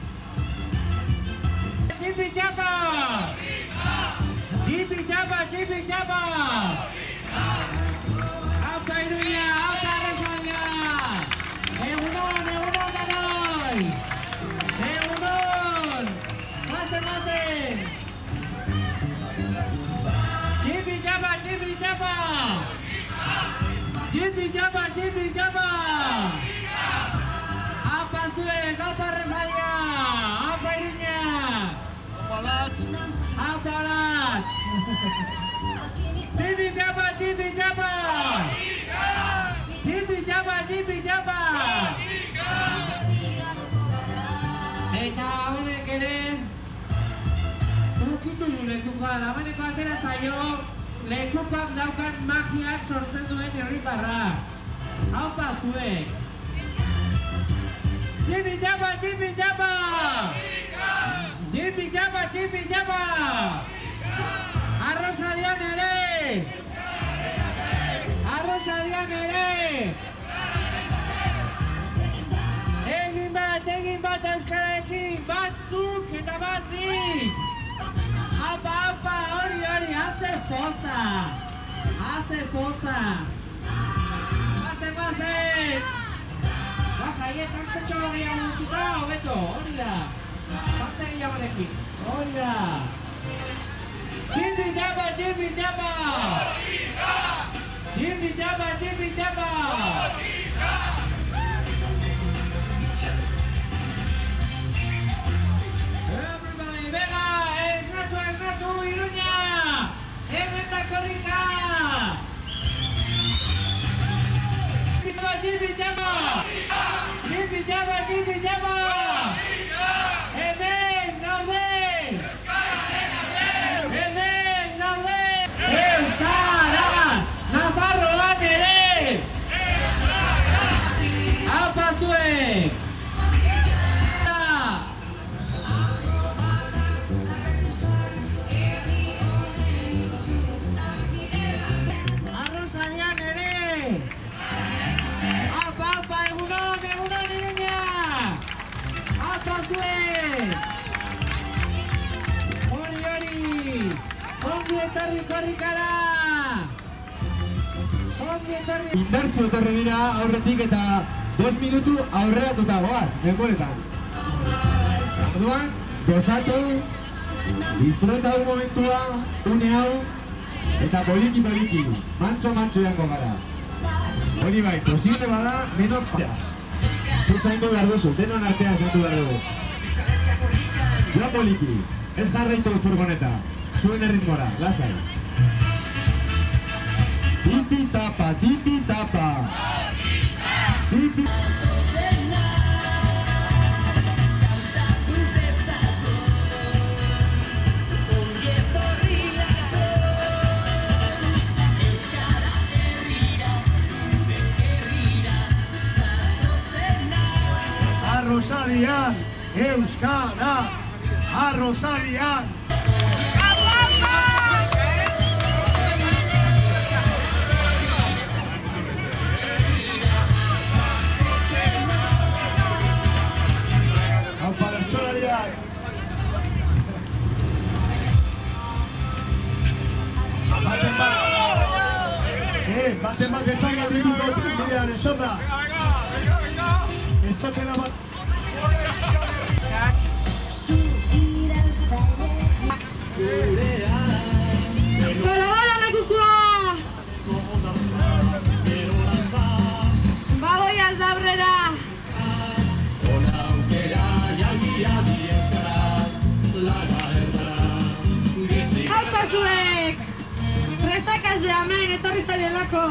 Jipi japa! Haupa Iruña, haupa Arrasadia! Egunon danoi! Egunon! Mazen! Jipi japa! Haupa zuek, haupa Arrasadia! Haupa Iruña! Haupa latz! Jipi japa! Eta honek ere ukitu du lekukoa, dagoeneko atera zaio lekukoak daukan magiak sortzen duen herritarra. Haupa zuek! Jipi japa! Arrasadian ere! Egin bat euskararekin, batzuk eta bat nik! Haupa, hori, haze poza! Bazen! Bazaie, tartetxo gehiago utzuta, hobeto, hori da! Parte gehiagorekin, hori da! Jipi japa! Everybody, venga, esnatu, Iruña! Eta korrika! Jipi japa! Hemen gaude! Euskal zuek! Hori! Ongi etorri korrikara! Ongi etorri! Indartzu etorri dira aurretik eta 2 minutu aurreratuta goaz, denboretan. Orduan, gozatu, disfruta du momentua, une hau, eta poliki, mantso jango gara. Hori bai, posible bada, menok pera. Zaindu behar duzu, denon artean zaindu behar dugu. Joan poliki, ez jarraitu furgoneta, zuen erritmora, lasai. Tipi tapa, tipi tapa. Tipi... Arrosalian, euskaraz, arrosalian. Aupa bertsolariak. Baten bat etzak aldituko bidean, ez da? Ez dutena bat. Hola, lekukoa! Bagoiaz da aurrera! Haupa zuek! Presakaz de hemen, etorri zarelako!